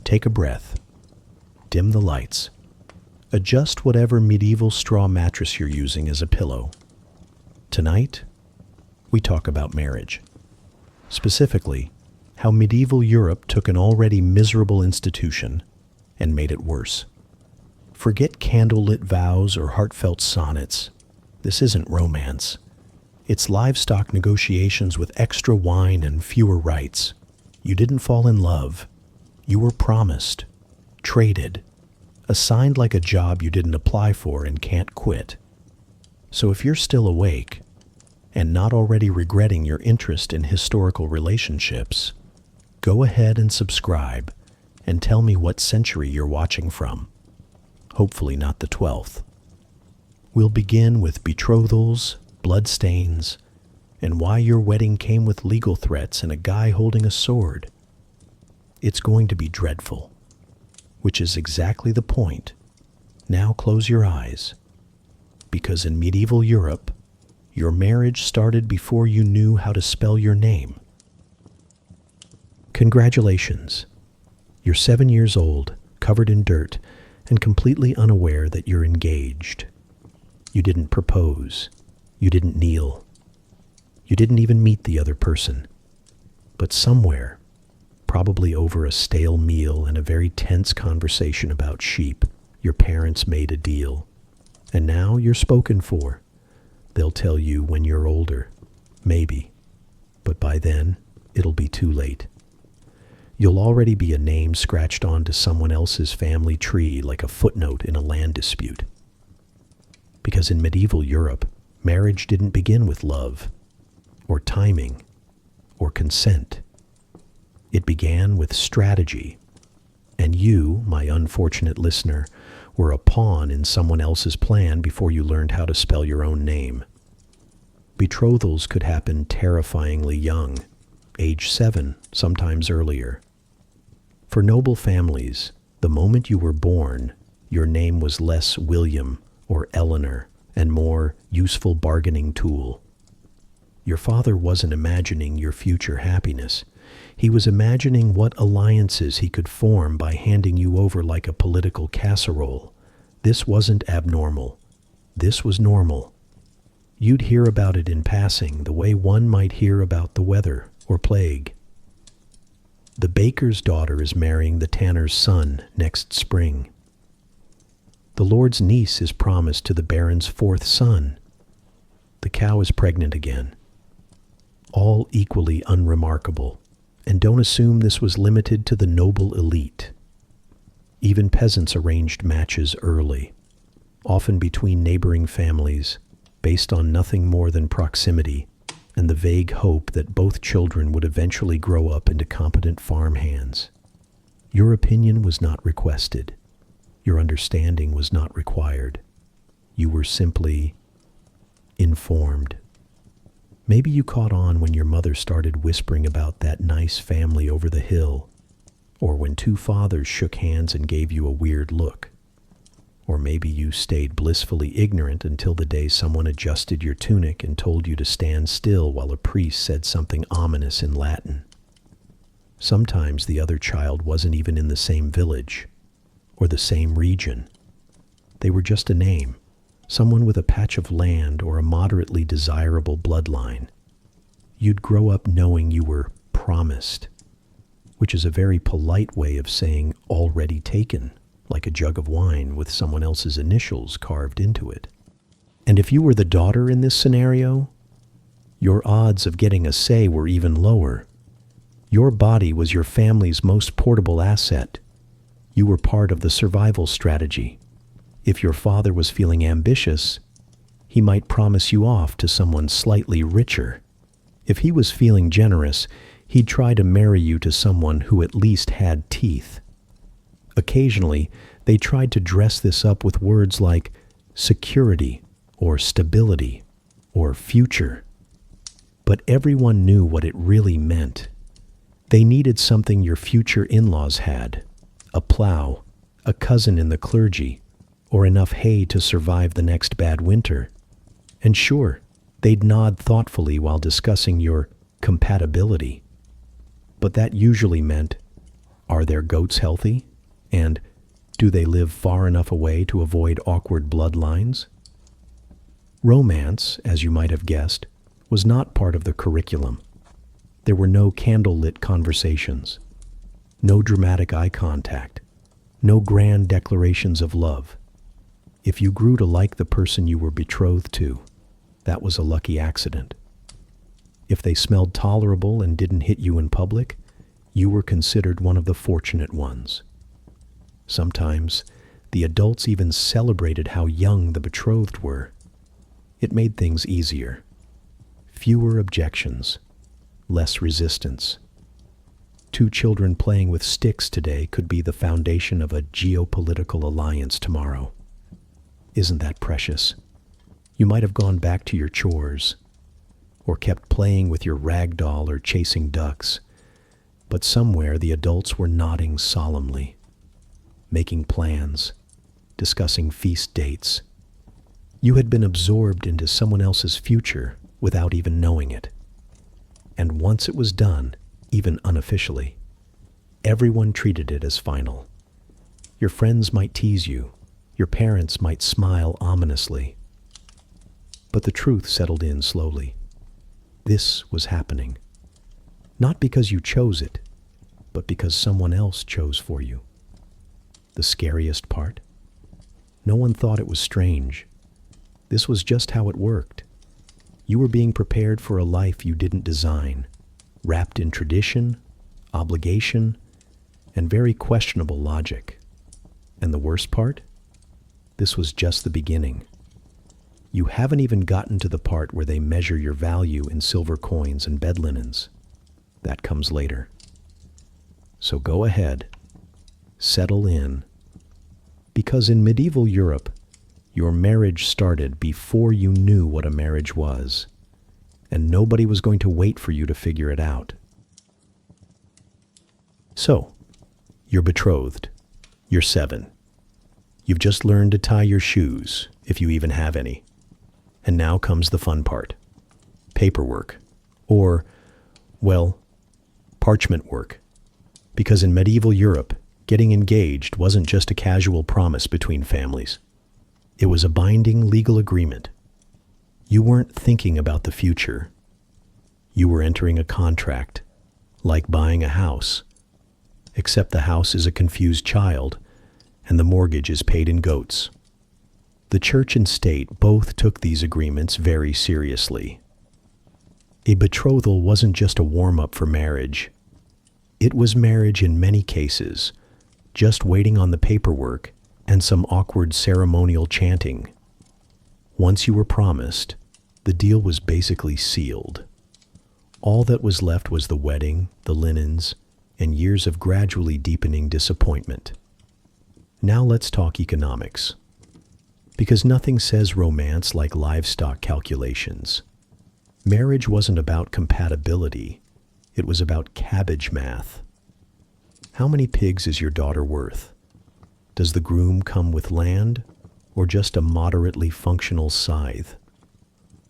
Take a breath. Dim the lights. Adjust whatever medieval straw mattress you're using as a pillow. Tonight, we talk about marriage. Specifically, how medieval Europe took an already miserable institution and made it worse. Forget candlelit vows or heartfelt sonnets. This isn't romance. It's livestock negotiations with extra wine and fewer rights. You didn't fall in love. You were promised, traded, assigned like a job you didn't apply for and can't quit. So if you're still awake and not already regretting your interest in historical relationships, go ahead and subscribe and tell me what century you're watching from. Hopefully not the 12th. We'll begin with betrothals, bloodstains, and why your wedding came with legal threats and a guy holding a sword. It's going to be dreadful, which is exactly the point. Now close your eyes, because in medieval Europe, your marriage started before you knew how to spell your name. Congratulations. You're 7 years old, covered in dirt, and completely unaware that you're engaged. You didn't propose. You didn't kneel. You didn't even meet the other person. But somewhere, probably over a stale meal and a very tense conversation about sheep, your parents made a deal. And now you're spoken for. They'll tell you when you're older. Maybe. But by then, it'll be too late. You'll already be a name scratched onto someone else's family tree like a footnote in a land dispute. Because in medieval Europe, marriage didn't begin with love, or timing, or consent. It began with strategy, and you, my unfortunate listener, were a pawn in someone else's plan before you learned how to spell your own name. Betrothals could happen terrifyingly young, age 7, sometimes earlier. For noble families, the moment you were born, your name was less William or Eleanor and more useful bargaining tool. Your father wasn't imagining your future happiness. He was imagining what alliances he could form by handing you over like a political casserole. This wasn't abnormal. This was normal. You'd hear about it in passing, the way one might hear about the weather or plague. The baker's daughter is marrying the tanner's son next spring. The Lord's niece is promised to the baron's 4th son. The cow is pregnant again. All equally unremarkable, and don't assume this was limited to the noble elite. Even peasants arranged matches early, often between neighboring families, based on nothing more than proximity and the vague hope that both children would eventually grow up into competent farm hands. Your opinion was not requested. Your understanding was not required. You were simply informed. Maybe you caught on when your mother started whispering about that nice family over the hill, or when 2 fathers shook hands and gave you a weird look. Or maybe you stayed blissfully ignorant until the day someone adjusted your tunic and told you to stand still while a priest said something ominous in Latin. Sometimes the other child wasn't even in the same village or the same region. They were just a name, someone with a patch of land or a moderately desirable bloodline. You'd grow up knowing you were promised, which is a very polite way of saying already taken, like a jug of wine with someone else's initials carved into it. And if you were the daughter in this scenario, your odds of getting a say were even lower. Your body was your family's most portable asset. You were part of the survival strategy. If your father was feeling ambitious, he might promise you off to someone slightly richer. If he was feeling generous, he'd try to marry you to someone who at least had teeth. Occasionally, they tried to dress this up with words like security or stability or future. But everyone knew what it really meant. They needed something your future in-laws had, a plow, a cousin in the clergy, or enough hay to survive the next bad winter. And sure, they'd nod thoughtfully while discussing your compatibility. But that usually meant, Are their goats healthy? And do they live far enough away to avoid awkward bloodlines? Romance, as you might have guessed, was not part of the curriculum. There were no candlelit conversations, no dramatic eye contact, no grand declarations of love. If you grew to like the person you were betrothed to, that was a lucky accident. If they smelled tolerable and didn't hit you in public, you were considered one of the fortunate ones. Sometimes, the adults even celebrated how young the betrothed were. It made things easier. Fewer objections, less resistance. Two children playing with sticks today could be the foundation of a geopolitical alliance tomorrow. Isn't that precious? You might have gone back to your chores, or kept playing with your rag doll or chasing ducks, but somewhere the adults were nodding solemnly, making plans, discussing feast dates. You had been absorbed into someone else's future without even knowing it. And once it was done, even unofficially, everyone treated it as final. Your friends might tease you, your parents might smile ominously, but the truth settled in slowly. This was happening, not because you chose it, but because someone else chose for you. The scariest part? No one thought it was strange. This was just how it worked. You were being prepared for a life you didn't design, wrapped in tradition, obligation, and very questionable logic. And the worst part? This was just the beginning. You haven't even gotten to the part where they measure your value in silver coins and bed linens. That comes later. So go ahead, settle in. Because in medieval Europe, your marriage started before you knew what a marriage was, and nobody was going to wait for you to figure it out. So, you're betrothed. You're 7. You've just learned to tie your shoes, if you even have any. And now comes the fun part. Paperwork. Or, well, parchment work. Because in medieval Europe, getting engaged wasn't just a casual promise between families. It was a binding legal agreement. You weren't thinking about the future. You were entering a contract, like buying a house. Except the house is a confused child, and the mortgage is paid in goats. The church and state both took these agreements very seriously. A betrothal wasn't just a warm-up for marriage. It was marriage in many cases, just waiting on the paperwork and some awkward ceremonial chanting. Once you were promised, the deal was basically sealed. All that was left was the wedding, the linens, and years of gradually deepening disappointment. Now let's talk economics. Because nothing says romance like livestock calculations. Marriage wasn't about compatibility. It was about cabbage math. How many pigs is your daughter worth? Does the groom come with land, or just a moderately functional scythe?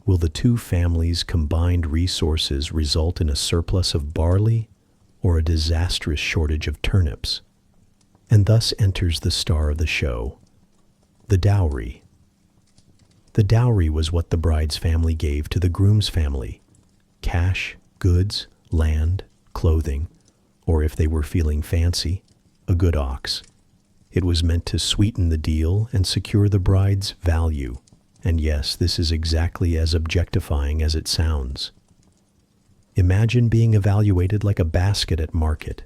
Will the two families' combined resources result in a surplus of barley or a disastrous shortage of turnips? And thus enters the star of the show, the dowry. The dowry was what the bride's family gave to the groom's family: cash, goods, land, clothing, or if they were feeling fancy, a good ox. It was meant to sweeten the deal and secure the bride's value. And yes, this is exactly as objectifying as it sounds. Imagine being evaluated like a basket at market.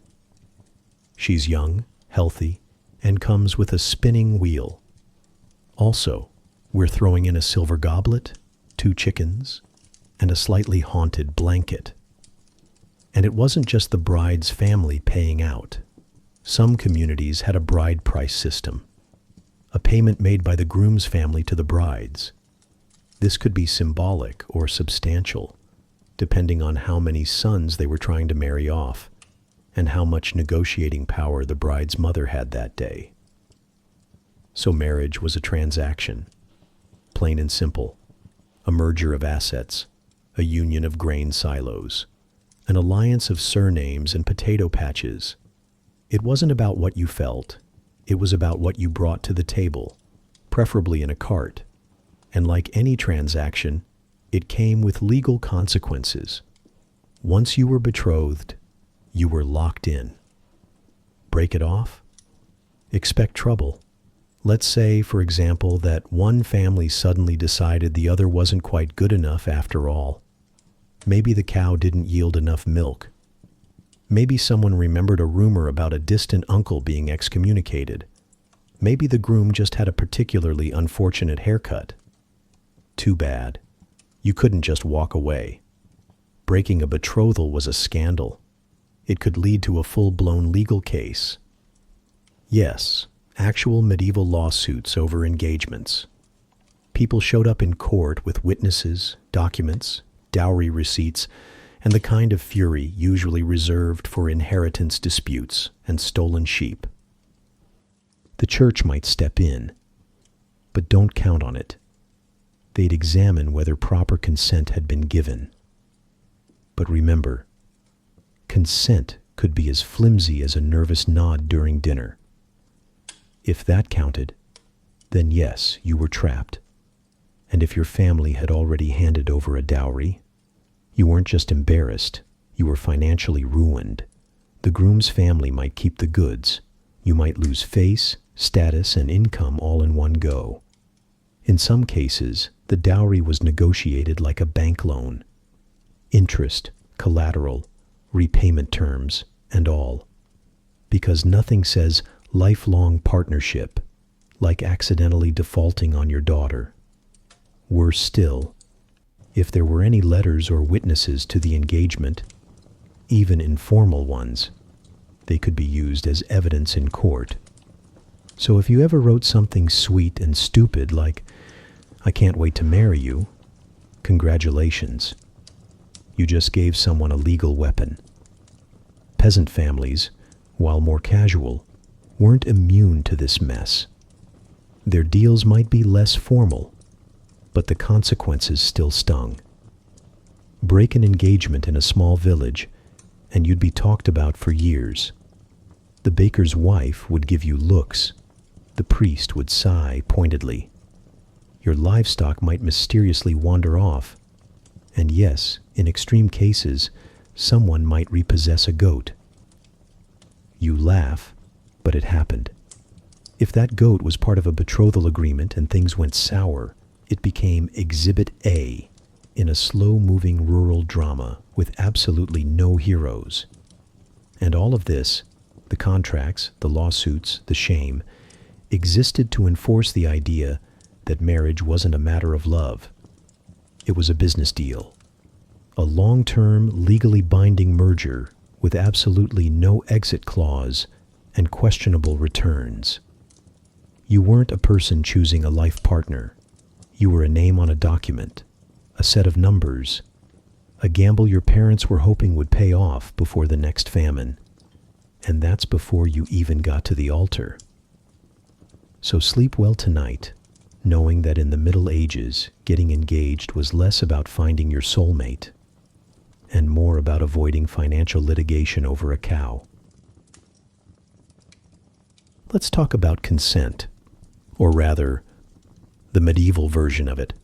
She's young, healthy, and comes with a spinning wheel. Also, we're throwing in a silver goblet, 2 chickens, and a slightly haunted blanket. And it wasn't just the bride's family paying out. Some communities had a bride price system, a payment made by the groom's family to the brides. This could be symbolic or substantial, depending on how many sons they were trying to marry off, and how much negotiating power the bride's mother had that day. So marriage was a transaction, plain and simple, a merger of assets, a union of grain silos, an alliance of surnames and potato patches. It wasn't about what you felt. It was about what you brought to the table, preferably in a cart. And like any transaction, it came with legal consequences. Once you were betrothed, you were locked in. Break it off? Expect trouble. Let's say, for example, that one family suddenly decided the other wasn't quite good enough after all. Maybe the cow didn't yield enough milk. Maybe someone remembered a rumor about a distant uncle being excommunicated. Maybe the groom just had a particularly unfortunate haircut. Too bad. You couldn't just walk away. Breaking a betrothal was a scandal. It could lead to a full-blown legal case. Yes, actual medieval lawsuits over engagements. People showed up in court with witnesses, documents, dowry receipts, and the kind of fury usually reserved for inheritance disputes and stolen sheep. The church might step in, but don't count on it. They'd examine whether proper consent had been given. But remember, consent could be as flimsy as a nervous nod during dinner. If that counted, then yes, you were trapped. And if your family had already handed over a dowry, you weren't just embarrassed, you were financially ruined. The groom's family might keep the goods. You might lose face, status, and income all in one go. In some cases, the dowry was negotiated like a bank loan. Interest, collateral, repayment terms, and all. Because nothing says lifelong partnership like accidentally defaulting on your daughter. Worse still, if there were any letters or witnesses to the engagement, even informal ones, they could be used as evidence in court. So if you ever wrote something sweet and stupid like, "I can't wait to marry you," congratulations. You just gave someone a legal weapon. Peasant families, while more casual, weren't immune to this mess. Their deals might be less formal, but the consequences still stung. Break an engagement in a small village, and you'd be talked about for years. The baker's wife would give you looks. The priest would sigh pointedly. Your livestock might mysteriously wander off. And yes, in extreme cases, someone might repossess a goat. You laugh, but it happened. If that goat was part of a betrothal agreement and things went sour, it became Exhibit A in a slow-moving rural drama with absolutely no heroes. And all of this, the contracts, the lawsuits, the shame, existed to enforce the idea that marriage wasn't a matter of love. It was a business deal. A long-term, legally binding merger with absolutely no exit clause and questionable returns. You weren't a person choosing a life partner. You were a name on a document, a set of numbers, a gamble your parents were hoping would pay off before the next famine. And that's before you even got to the altar. So sleep well tonight, knowing that in the Middle Ages, getting engaged was less about finding your soulmate and more about avoiding financial litigation over a cow. Let's talk about consent, or rather, the medieval version of it.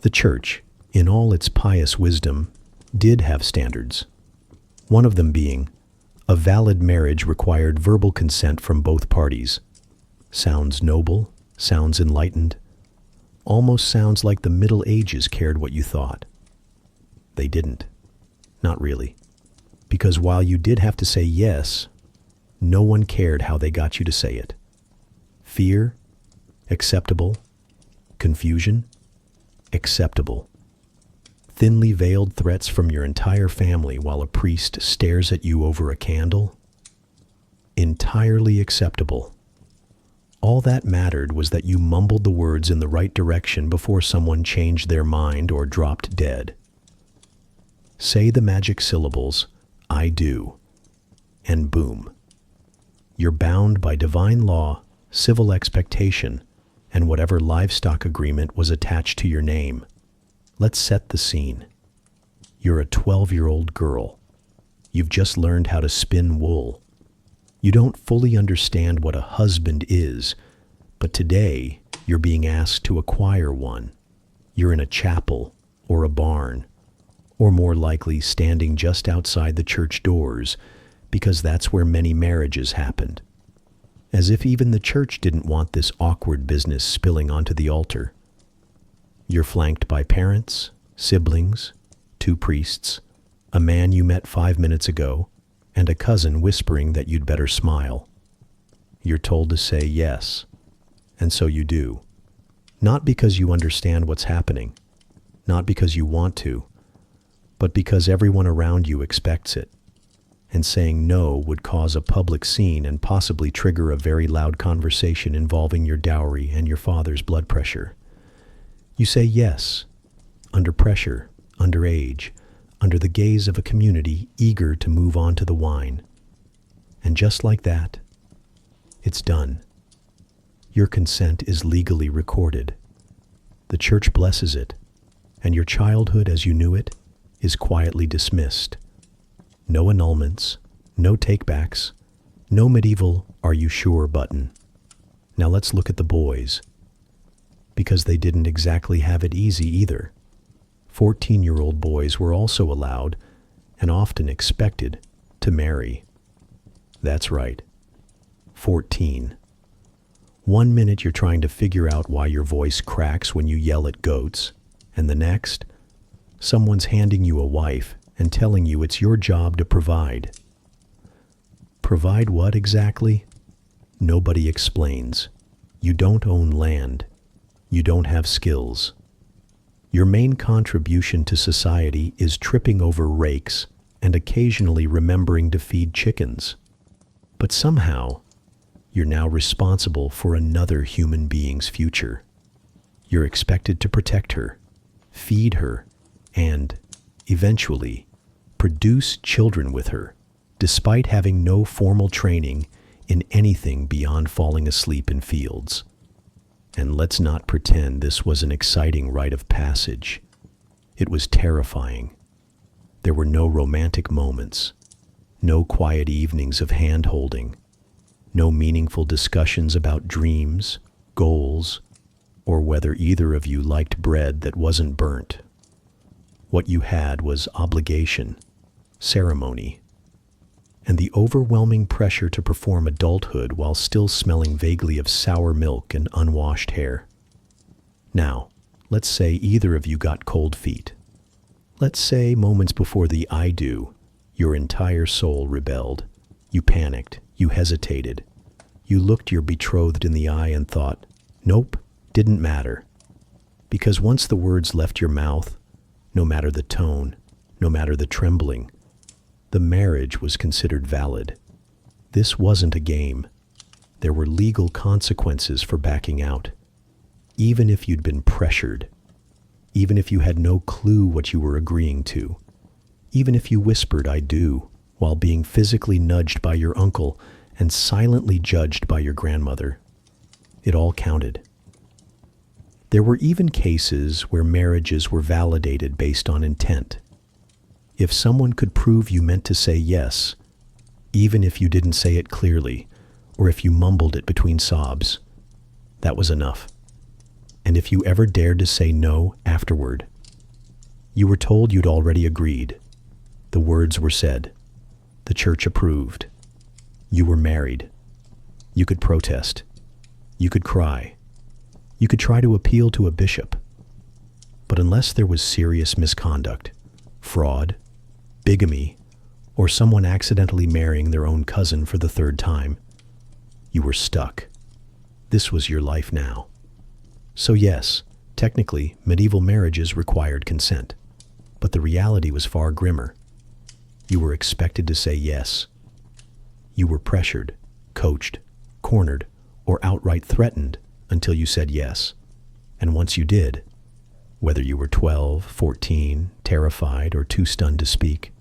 The church, in all its pious wisdom, did have standards. One of them being, a valid marriage required verbal consent from both parties. Sounds noble, sounds enlightened, almost sounds like the Middle Ages cared what you thought. They didn't. Not really. Because while you did have to say yes, no one cared how they got you to say it. Fear? Acceptable. Confusion? Acceptable. Thinly veiled threats from your entire family while a priest stares at you over a candle? Entirely acceptable. All that mattered was that you mumbled the words in the right direction before someone changed their mind or dropped dead. Say the magic syllables, "I do," and boom. You're bound by divine law, civil expectation, and whatever livestock agreement was attached to your name. Let's set the scene. You're a 12-year-old girl. You've just learned how to spin wool. You don't fully understand what a husband is, but today you're being asked to acquire one. You're in a chapel or a barn, or more likely standing just outside the church doors, because that's where many marriages happened. As if even the church didn't want this awkward business spilling onto the altar. You're flanked by parents, siblings, 2 priests, a man you met 5 minutes ago, and a cousin whispering that you'd better smile. You're told to say yes, and so you do. Not because you understand what's happening, not because you want to, but because everyone around you expects it. And saying no would cause a public scene and possibly trigger a very loud conversation involving your dowry and your father's blood pressure. You say yes, under pressure, under age, under the gaze of a community eager to move on to the wine. And just like that, it's done. Your consent is legally recorded. The church blesses it, and your childhood as you knew it is quietly dismissed. No annulments, no takebacks, no medieval "are you sure" button. Now let's look at the boys, because they didn't exactly have it easy either. 14-year-old boys were also allowed, and often expected, to marry. That's right, 14. 1 minute you're trying to figure out why your voice cracks when you yell at goats, and the next, someone's handing you a wife and telling you it's your job to provide. Provide what exactly? Nobody explains. You don't own land. You don't have skills. Your main contribution to society is tripping over rakes and occasionally remembering to feed chickens. But somehow, you're now responsible for another human being's future. You're expected to protect her, feed her, and, eventually, produce children with her, despite having no formal training in anything beyond falling asleep in fields. And let's not pretend this was an exciting rite of passage. It was terrifying. There were no romantic moments, no quiet evenings of hand-holding, no meaningful discussions about dreams, goals, or whether either of you liked bread that wasn't burnt. What you had was obligation, ceremony, and the overwhelming pressure to perform adulthood while still smelling vaguely of sour milk and unwashed hair. Now, let's say either of you got cold feet. Let's say moments before the "I do," your entire soul rebelled. You panicked, you hesitated. You looked your betrothed in the eye and thought, nope, didn't matter. Because once the words left your mouth, no matter the tone, no matter the trembling, the marriage was considered valid. This wasn't a game. There were legal consequences for backing out. Even if you'd been pressured, even if you had no clue what you were agreeing to, even if you whispered "I do" while being physically nudged by your uncle and silently judged by your grandmother, it all counted. There were even cases where marriages were validated based on intent. If someone could prove you meant to say yes, even if you didn't say it clearly, or if you mumbled it between sobs, that was enough. And if you ever dared to say no afterward, you were told you'd already agreed. The words were said. The church approved. You were married. You could protest. You could cry. You could try to appeal to a bishop. But unless there was serious misconduct, fraud, bigamy, or someone accidentally marrying their own cousin for the 3rd time, you were stuck. This was your life now. So yes, technically, medieval marriages required consent, but the reality was far grimmer. You were expected to say yes. You were pressured, coached, cornered, or outright threatened until you said yes. And once you did, whether you were 12, 14, terrified, or too stunned to speak,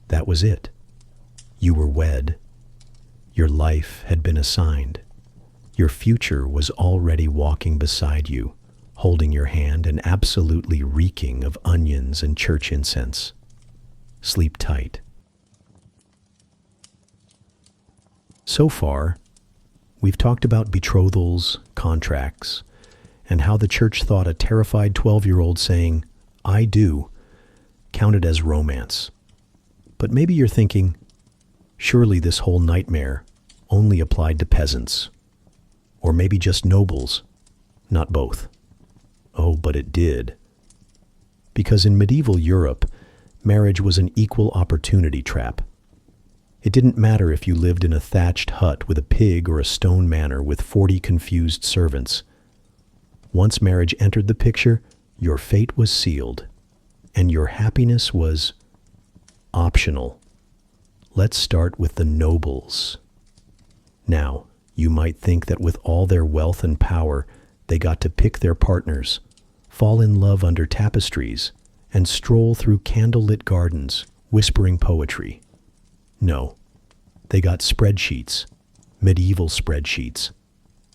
that was it. You were wed. Your life had been assigned. Your future was already walking beside you, holding your hand and absolutely reeking of onions and church incense. Sleep tight. So far, we've talked about betrothals, contracts, and how the church thought a terrified 12-year-old saying, "I do," counted as romance. But maybe you're thinking, surely this whole nightmare only applied to peasants. Or maybe just nobles, not both. Oh, but it did. Because in medieval Europe, marriage was an equal opportunity trap. It didn't matter if you lived in a thatched hut with a pig or a stone manor with 40 confused servants. Once marriage entered the picture, your fate was sealed, and your happiness was optional. Let's start with the nobles. Now, you might think that with all their wealth and power, they got to pick their partners, fall in love under tapestries, and stroll through candlelit gardens, whispering poetry. No, they got spreadsheets, medieval spreadsheets,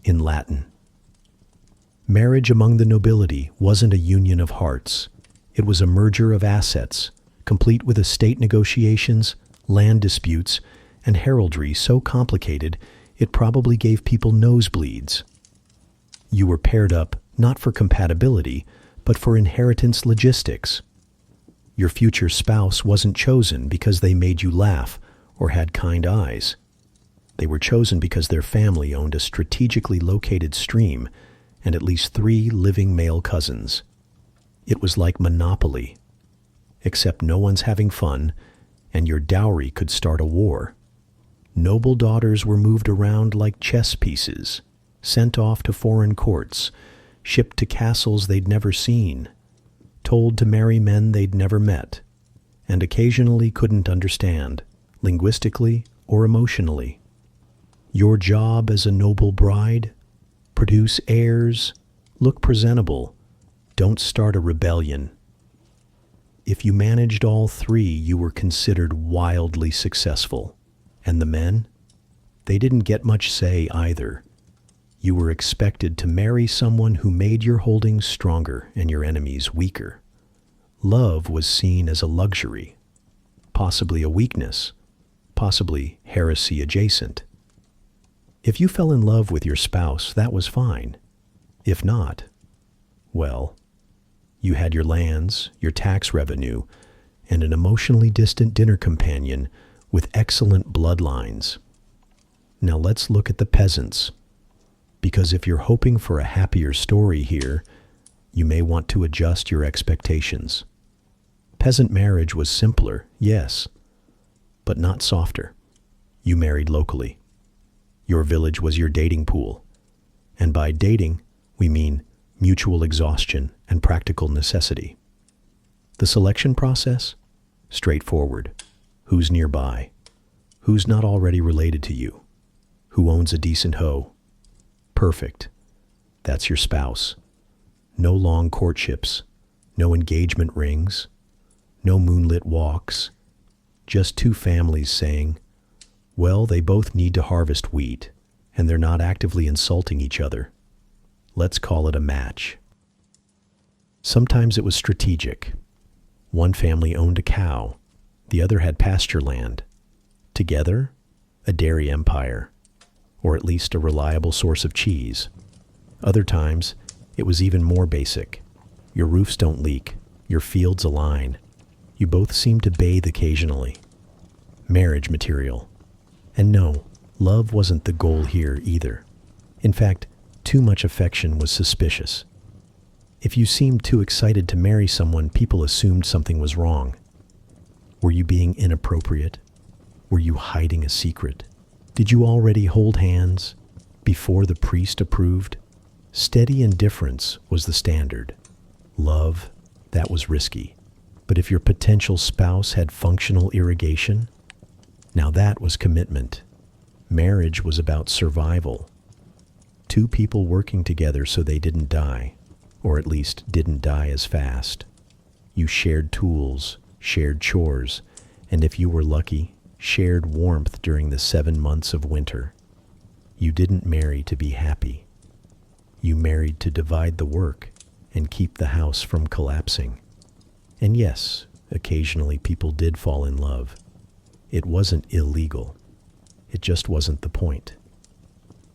in Latin. Marriage among the nobility wasn't a union of hearts. It was a merger of assets, complete with estate negotiations, land disputes, and heraldry so complicated it probably gave people nosebleeds. You were paired up not for compatibility, but for inheritance logistics. Your future spouse wasn't chosen because they made you laugh or had kind eyes. They were chosen because their family owned a strategically located stream and at least 3 living male cousins. It was like Monopoly, except no one's having fun, and your dowry could start a war. Noble daughters were moved around like chess pieces, sent off to foreign courts, shipped to castles they'd never seen, told to marry men they'd never met, and occasionally couldn't understand, linguistically or emotionally. Your job as a noble bride? Produce heirs, look presentable, don't start a rebellion. If you managed all 3, you were considered wildly successful. And the men? They didn't get much say either. You were expected to marry someone who made your holdings stronger and your enemies weaker. Love was seen as a luxury, possibly a weakness, possibly heresy adjacent. If you fell in love with your spouse, that was fine. If not, well, you had your lands, your tax revenue, and an emotionally distant dinner companion with excellent bloodlines. Now let's look at the peasants, because if you're hoping for a happier story here, you may want to adjust your expectations. Peasant marriage was simpler, yes, but not softer. You married locally. Your village was your dating pool, and by dating, we mean mutual exhaustion and practical necessity. The selection process? Straightforward. Who's nearby? Who's not already related to you? Who owns a decent hoe? Perfect. That's your spouse. No long courtships, no engagement rings, no moonlit walks, just 2 families saying, well, they both need to harvest wheat, and they're not actively insulting each other. Let's call it a match. Sometimes it was strategic. One family owned a cow, the other had pasture land. Together, a dairy empire, or at least a reliable source of cheese. Other times, it was even more basic. Your roofs don't leak, your fields align. You both seem to bathe occasionally. Marriage material. And no, love wasn't the goal here either. In fact, too much affection was suspicious. If you seemed too excited to marry someone, people assumed something was wrong. Were you being inappropriate? Were you hiding a secret? Did you already hold hands before the priest approved? Steady indifference was the standard. Love, that was risky. But if your potential spouse had functional irrigation, now that was commitment. Marriage was about survival. 2 people working together so they didn't die, or at least didn't die as fast. You shared tools, shared chores, and if you were lucky, shared warmth during the 7 months of winter. You didn't marry to be happy. You married to divide the work and keep the house from collapsing. And yes, occasionally people did fall in love. It wasn't illegal. It just wasn't the point.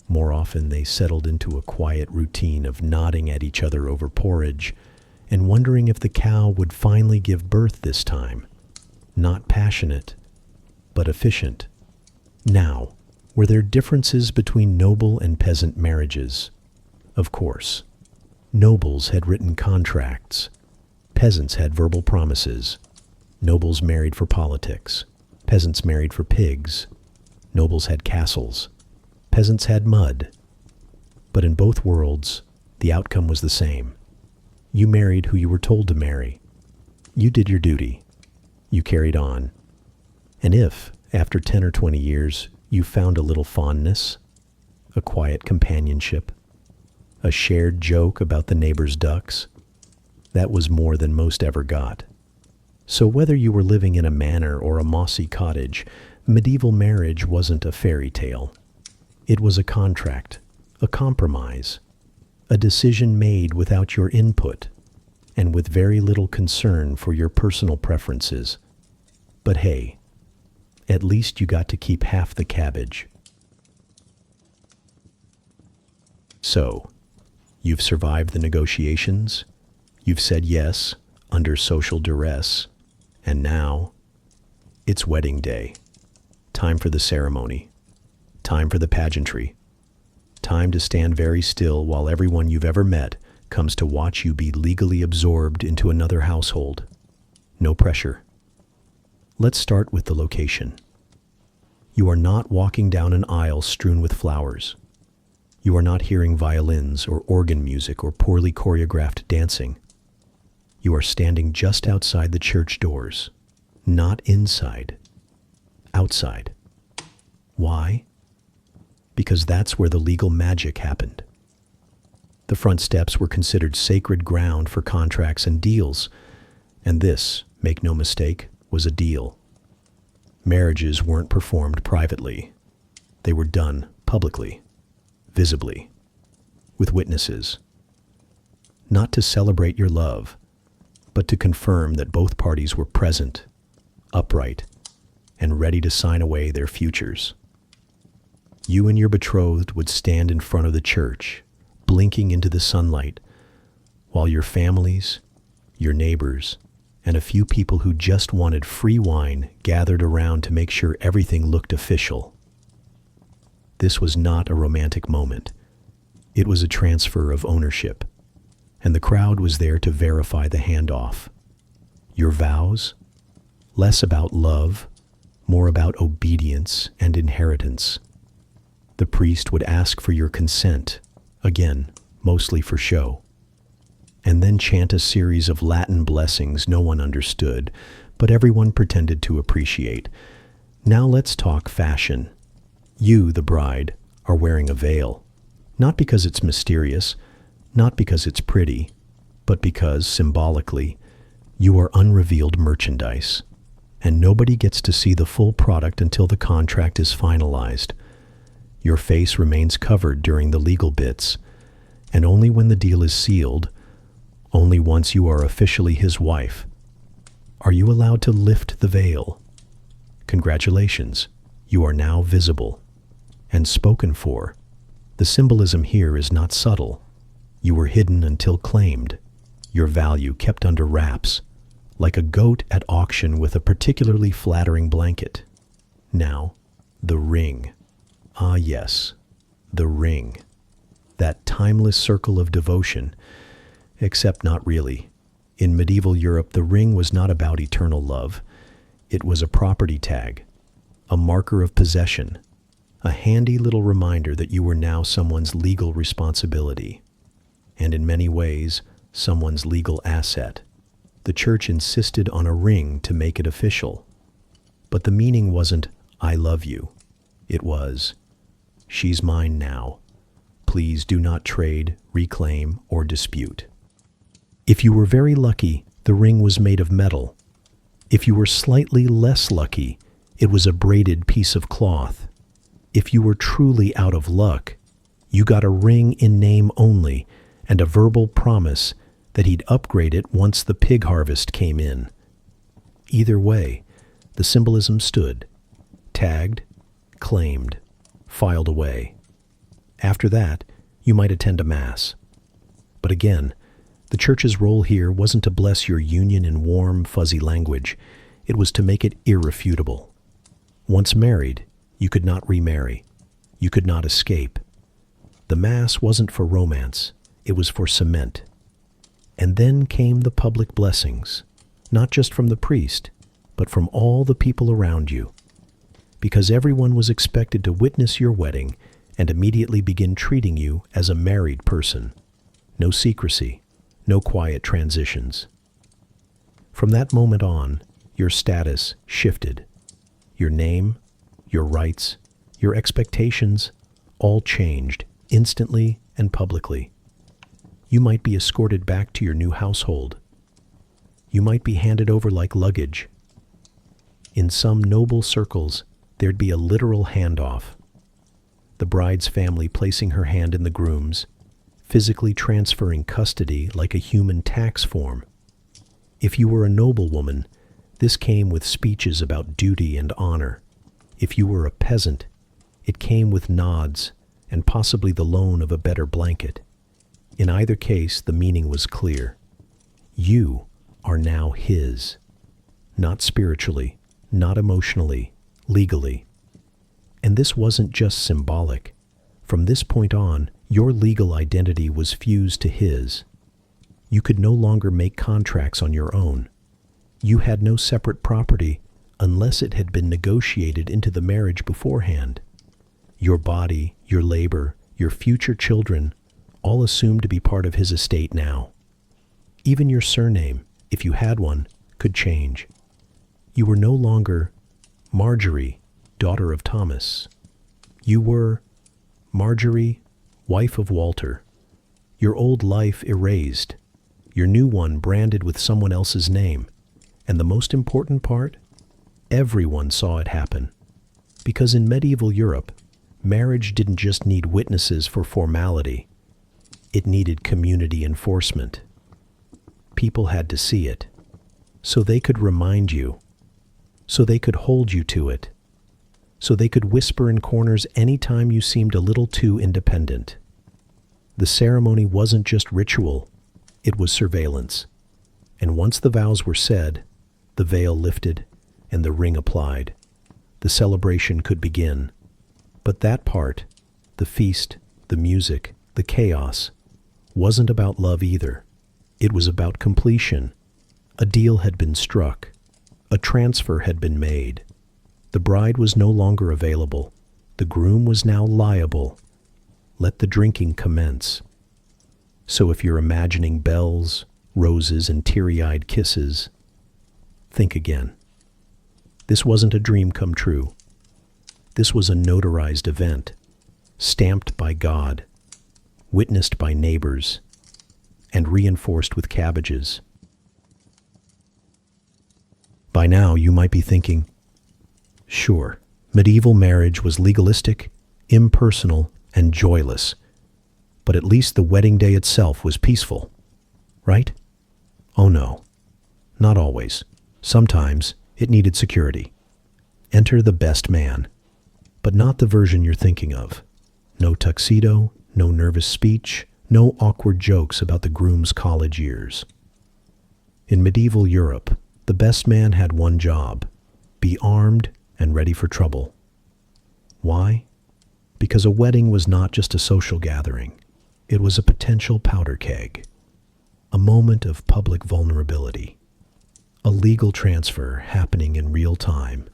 More often, they settled into a quiet routine of nodding at each other over porridge and wondering if the cow would finally give birth this time. Not passionate, but efficient. Now, were there differences between noble and peasant marriages? Of course. Nobles had written contracts. Peasants had verbal promises. Nobles married for politics. Peasants married for pigs. Nobles had castles. Peasants had mud. But in both worlds, the outcome was the same. You married who you were told to marry. You did your duty. You carried on. And if, after 10 or 20 years, you found a little fondness, a quiet companionship, a shared joke about the neighbor's ducks, that was more than most ever got. So whether you were living in a manor or a mossy cottage, medieval marriage wasn't a fairy tale. It was a contract, a compromise, a decision made without your input and with very little concern for your personal preferences. But hey, at least you got to keep half the cabbage. So, you've survived the negotiations, you've said yes under social duress, and now it's wedding day. Time for the ceremony. Time for the pageantry. Time to stand very still while everyone you've ever met comes to watch you be legally absorbed into another household. No pressure. Let's start with the location. You are not walking down an aisle strewn with flowers. You are not hearing violins or organ music or poorly choreographed dancing. You are standing just outside the church doors, not inside, outside. Why? Because that's where the legal magic happened. The front steps were considered sacred ground for contracts and deals, and this, make no mistake, was a deal. Marriages weren't performed privately. They were done publicly, visibly, with witnesses. Not to celebrate your love, but to confirm that both parties were present, upright, and ready to sign away their futures. You and your betrothed would stand in front of the church, blinking into the sunlight, while your families, your neighbors, and a few people who just wanted free wine gathered around to make sure everything looked official. This was not a romantic moment. It was a transfer of ownership, and the crowd was there to verify the handoff. Your vows? Less about love, more about obedience and inheritance. The priest would ask for your consent, again, mostly for show, and then chant a series of Latin blessings no one understood, but everyone pretended to appreciate. Now let's talk fashion. You, the bride, are wearing a veil, not because it's mysterious, not because it's pretty, but because, symbolically, you are unrevealed merchandise, and nobody gets to see the full product until the contract is finalized. Your face remains covered during the legal bits, and only when the deal is sealed, only once you are officially his wife, are you allowed to lift the veil. Congratulations, you are now visible and spoken for. The symbolism here is not subtle. You were hidden until claimed, your value kept under wraps, like a goat at auction with a particularly flattering blanket. Now, the ring. Ah yes, the ring. That timeless circle of devotion, except not really. In medieval Europe, the ring was not about eternal love. It was a property tag, a marker of possession, a handy little reminder that you were now someone's legal responsibility, and in many ways, someone's legal asset. The church insisted on a ring to make it official. But the meaning wasn't, I love you. It was, she's mine now. Please do not trade, reclaim, or dispute. If you were very lucky, the ring was made of metal. If you were slightly less lucky, it was a braided piece of cloth. If you were truly out of luck, you got a ring in name only and a verbal promise that he'd upgrade it once the pig harvest came in. Either way, the symbolism stood, tagged, claimed, filed away. After that, you might attend a mass. But again, the church's role here wasn't to bless your union in warm, fuzzy language. It was to make it irrefutable. Once married, you could not remarry. You could not escape. The mass wasn't for romance. It was for cement. And then came the public blessings, not just from the priest, but from all the people around you. Because everyone was expected to witness your wedding and immediately begin treating you as a married person. No secrecy, no quiet transitions. From that moment on, your status shifted. Your name, your rights, your expectations, all changed instantly and publicly. You might be escorted back to your new household. You might be handed over like luggage. In some noble circles, there'd be a literal handoff. The bride's family placing her hand in the groom's, physically transferring custody like a human tax form. If you were a noblewoman, this came with speeches about duty and honor. If you were a peasant, it came with nods and possibly the loan of a better blanket. In either case, the meaning was clear. You are now his. Not spiritually, not emotionally, legally. And this wasn't just symbolic. From this point on, your legal identity was fused to his. You could no longer make contracts on your own. You had no separate property unless it had been negotiated into the marriage beforehand. Your body, your labor, your future children, all assumed to be part of his estate now. Even your surname, if you had one, could change. You were no longer Marjorie, daughter of Thomas. You were Marjorie, wife of Walter. Your old life erased, your new one branded with someone else's name. And the most important part, everyone saw it happen. Because in medieval Europe, marriage didn't just need witnesses for formality. It needed community enforcement. People had to see it, so they could remind you, so they could hold you to it, so they could whisper in corners anytime you seemed a little too independent. The ceremony wasn't just ritual, it was surveillance. And once the vows were said, the veil lifted and the ring applied. The celebration could begin. But that part, the feast, the music, the chaos, wasn't about love either. It was about completion. A deal had been struck. A transfer had been made. The bride was no longer available. The groom was now liable. Let the drinking commence. So if you're imagining bells, roses, and teary-eyed kisses, think again. This wasn't a dream come true. This was a notarized event, stamped by God, witnessed by neighbors, and reinforced with cabbages. By now, you might be thinking, sure, medieval marriage was legalistic, impersonal, and joyless, but at least the wedding day itself was peaceful, right? Oh no, not always. Sometimes it needed security. Enter the best man, but not the version you're thinking of. No tuxedo, no nervous speech, no awkward jokes about the groom's college years. In medieval Europe, the best man had one job: be armed and ready for trouble. Why? Because a wedding was not just a social gathering. It was a potential powder keg, a moment of public vulnerability, a legal transfer happening in real time,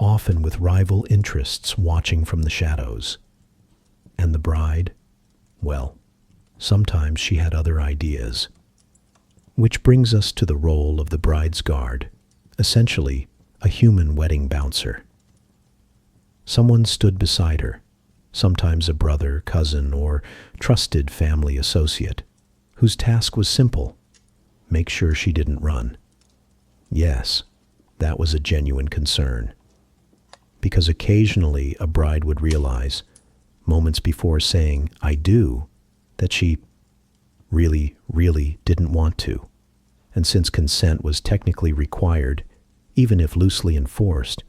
often with rival interests watching from the shadows. And the bride? Well, sometimes she had other ideas. Which brings us to the role of the bride's guard, essentially a human wedding bouncer. Someone stood beside her, sometimes a brother, cousin, or trusted family associate, whose task was simple: make sure she didn't run. Yes, that was a genuine concern. Because occasionally a bride would realize, moments before saying, "I do," that she really, really didn't want to. And since consent was technically required, even if loosely enforced,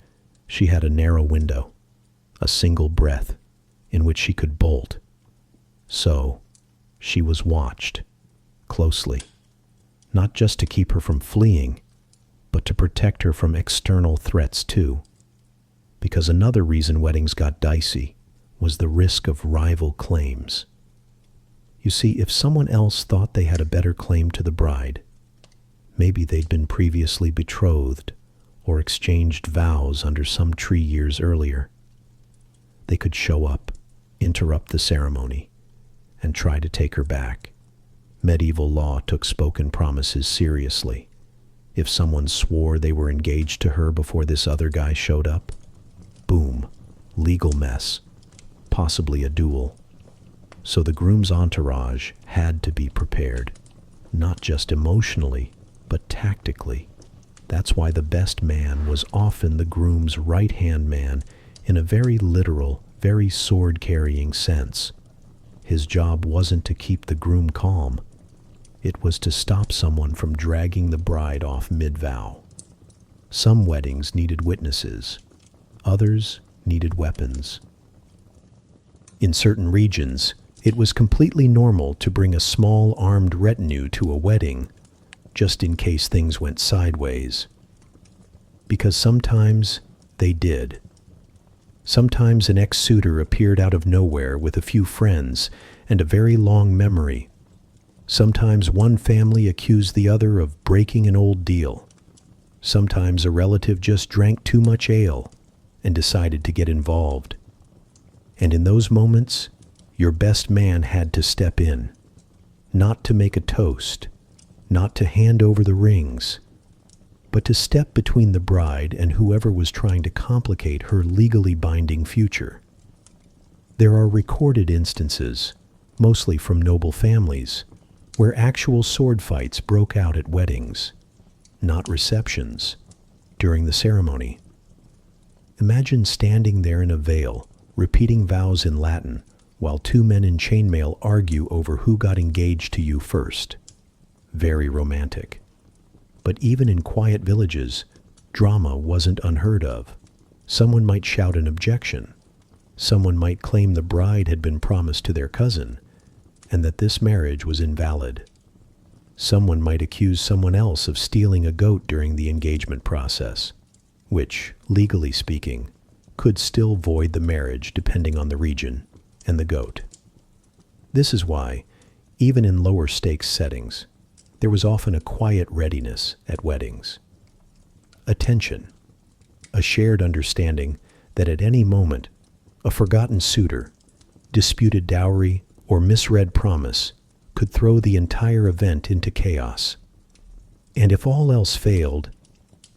she had a narrow window, a single breath in which she could bolt. So, she was watched closely, not just to keep her from fleeing, but to protect her from external threats too. Because another reason weddings got dicey was the risk of rival claims. You see, if someone else thought they had a better claim to the bride, maybe they'd been previously betrothed or exchanged vows under some tree years earlier, they could show up, interrupt the ceremony, and try to take her back. Medieval law took spoken promises seriously. If someone swore they were engaged to her before this other guy showed up, boom, legal mess, possibly a duel. So the groom's entourage had to be prepared, not just emotionally, but tactically. That's why the best man was often the groom's right-hand man in a very literal, very sword-carrying sense. His job wasn't to keep the groom calm. It was to stop someone from dragging the bride off mid-vow. Some weddings needed witnesses. Others needed weapons. In certain regions, it was completely normal to bring a small armed retinue to a wedding, just in case things went sideways. Because sometimes they did. Sometimes an ex-suitor appeared out of nowhere with a few friends and a very long memory. Sometimes one family accused the other of breaking an old deal. Sometimes a relative just drank too much ale and decided to get involved. And in those moments, your best man had to step in, not to make a toast, not to hand over the rings, but to step between the bride and whoever was trying to complicate her legally binding future. There are recorded instances, mostly from noble families, where actual sword fights broke out at weddings, not receptions, during the ceremony. Imagine standing there in a veil, repeating vows in Latin, while two men in chainmail argue over who got engaged to you first. Very romantic. But even in quiet villages, drama wasn't unheard of. Someone might shout an objection. Someone might claim the bride had been promised to their cousin, and that this marriage was invalid. Someone might accuse someone else of stealing a goat during the engagement process, which, legally speaking, could still void the marriage depending on the region and the goat. This is why, even in lower stakes settings, there was often a quiet readiness at weddings. Attention, a shared understanding that at any moment, a forgotten suitor, disputed dowry, or misread promise could throw the entire event into chaos. And if all else failed,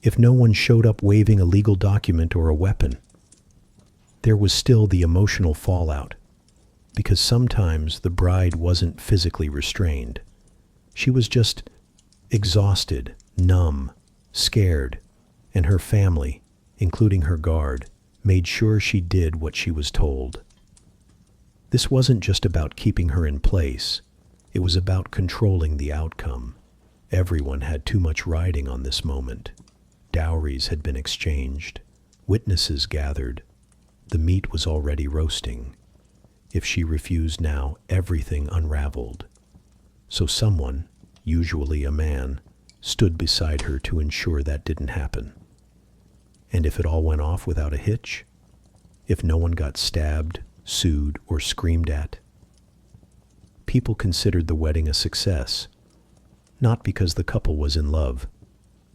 if no one showed up waving a legal document or a weapon, there was still the emotional fallout, because sometimes the bride wasn't physically restrained. She was just exhausted, numb, scared, and her family, including her guard, made sure she did what she was told. This wasn't just about keeping her in place. It was about controlling the outcome. Everyone had too much riding on this moment. Dowries had been exchanged. Witnesses gathered. The meat was already roasting. If she refused now, everything unraveled. So someone, usually a man, stood beside her to ensure that didn't happen. And if it all went off without a hitch, if no one got stabbed, sued, or screamed at, people considered the wedding a success, not because the couple was in love,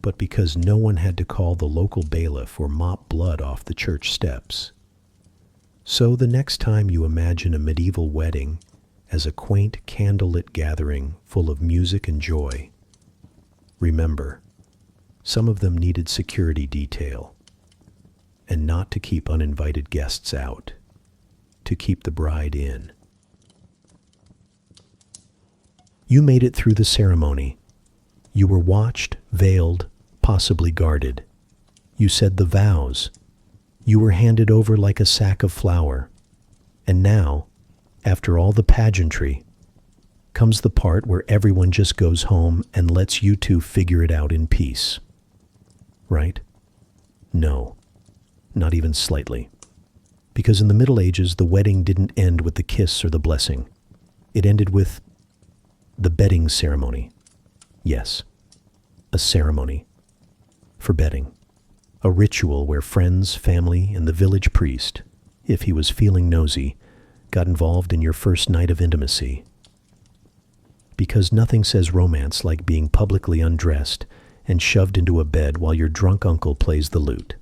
but because no one had to call the local bailiff or mop blood off the church steps. So the next time you imagine a medieval wedding as a quaint candlelit gathering full of music and joy, remember, some of them needed security detail, and not to keep uninvited guests out, to keep the bride in. You made it through the ceremony. You were watched, veiled, possibly guarded. You said the vows. You were handed over like a sack of flour. And now, after all the pageantry, comes the part where everyone just goes home and lets you two figure it out in peace. Right? No, not even slightly. Because in the Middle Ages, the wedding didn't end with the kiss or the blessing. It ended with the bedding ceremony. Yes, a ceremony for bedding. A ritual where friends, family, and the village priest, if he was feeling nosy, got involved in your first night of intimacy. Because nothing says romance like being publicly undressed and shoved into a bed while your drunk uncle plays the lute.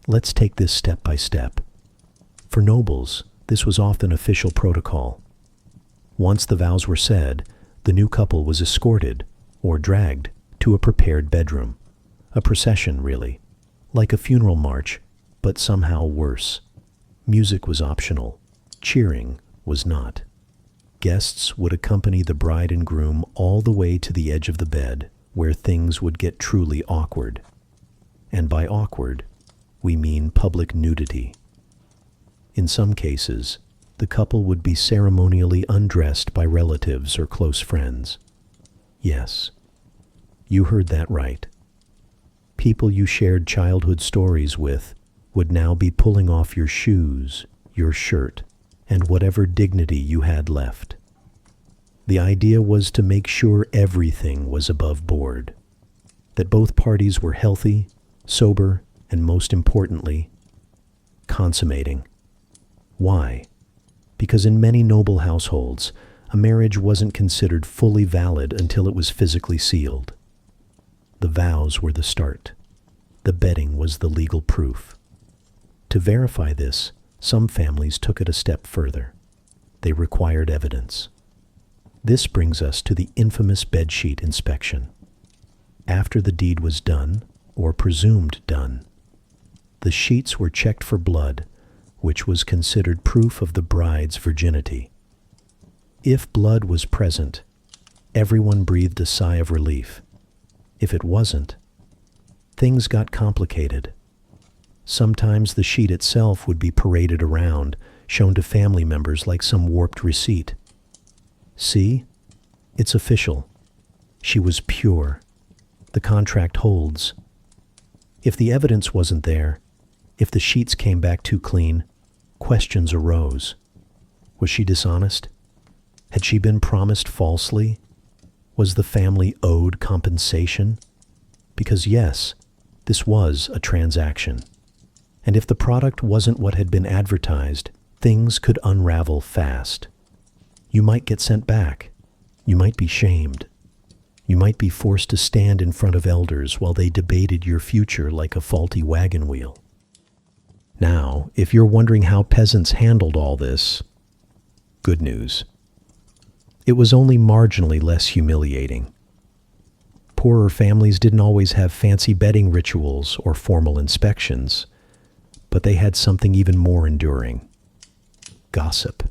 Let's take this step by step. For nobles, this was often official protocol. Once the vows were said, the new couple was escorted, or dragged, to a prepared bedroom. A procession, really. Like a funeral march, but somehow worse. Music was optional. Cheering was not. Guests would accompany the bride and groom all the way to the edge of the bed, where things would get truly awkward. And by awkward, we mean public nudity. In some cases, the couple would be ceremonially undressed by relatives or close friends. Yes, you heard that right. People you shared childhood stories with would now be pulling off your shoes, your shirt, and whatever dignity you had left. The idea was to make sure everything was above board, that both parties were healthy, sober, and most importantly, consummating. Why? Because in many noble households, a marriage wasn't considered fully valid until it was physically sealed. The vows were the start. The bedding was the legal proof. To verify this, some families took it a step further. They required evidence. This brings us to the infamous bedsheet inspection. After the deed was done, or presumed done, the sheets were checked for blood, which was considered proof of the bride's virginity. If blood was present, everyone breathed a sigh of relief. If it wasn't, things got complicated. Sometimes the sheet itself would be paraded around, shown to family members like some warped receipt. See? It's official. She was pure. The contract holds. If the evidence wasn't there, if the sheets came back too clean, questions arose. Was she dishonest? Had she been promised falsely? Was the family owed compensation? Because yes, this was a transaction. And if the product wasn't what had been advertised, things could unravel fast. You might get sent back. You might be shamed. You might be forced to stand in front of elders while they debated your future like a faulty wagon wheel. Now, if you're wondering how peasants handled all this, good news. It was only marginally less humiliating. Poorer families didn't always have fancy bedding rituals or formal inspections, but they had something even more enduring: gossip.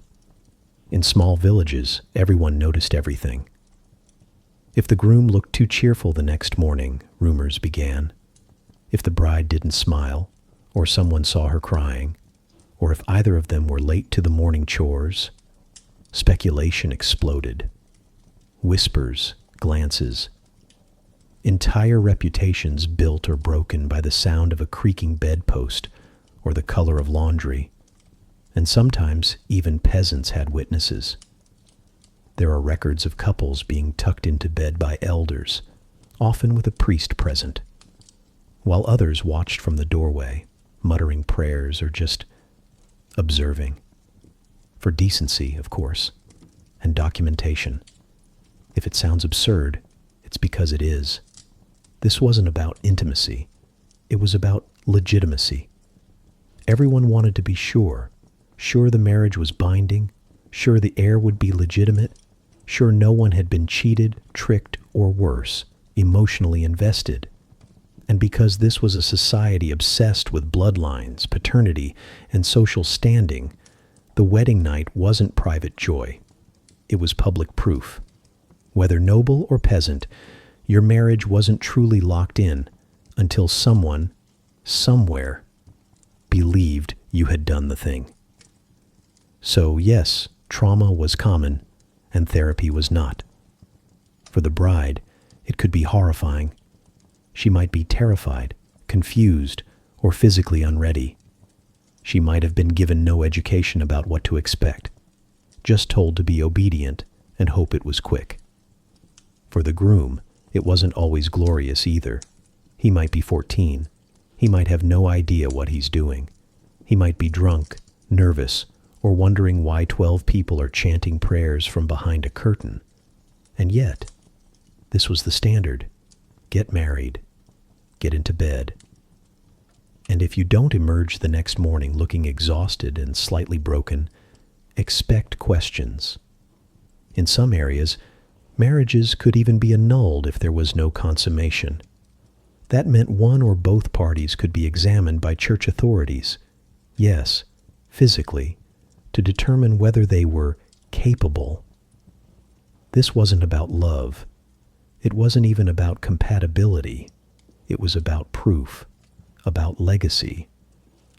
In small villages, everyone noticed everything. If the groom looked too cheerful the next morning, rumors began. If the bride didn't smile, or someone saw her crying, or if either of them were late to the morning chores, speculation exploded. Whispers, glances. Entire reputations built or broken by the sound of a creaking bedpost or the color of laundry. And sometimes even peasants had witnesses. There are records of couples being tucked into bed by elders, often with a priest present, while others watched from the doorway, muttering prayers or just observing. For decency, of course, and documentation. If it sounds absurd, it's because it is. This wasn't about intimacy. It was about legitimacy. Everyone wanted to be sure the marriage was binding, sure the heir would be legitimate, sure no one had been cheated, tricked, or worse, emotionally invested. And because this was a society obsessed with bloodlines, paternity, and social standing, the wedding night wasn't private joy. It was public proof. Whether noble or peasant, your marriage wasn't truly locked in until someone, somewhere, believed you had done the thing. So yes, trauma was common, and therapy was not. For the bride, it could be horrifying. She might be terrified, confused, or physically unready. She might have been given no education about what to expect, just told to be obedient and hope it was quick. For the groom, it wasn't always glorious either. He might be 14. He might have no idea what he's doing. He might be drunk, nervous, or wondering why 12 people are chanting prayers from behind a curtain. And yet, this was the standard. Get married. Get into bed. And if you don't emerge the next morning looking exhausted and slightly broken, expect questions. In some areas, marriages could even be annulled if there was no consummation. That meant one or both parties could be examined by church authorities, yes, physically, to determine whether they were capable. This wasn't about love. It wasn't even about compatibility. It was about proof, about legacy,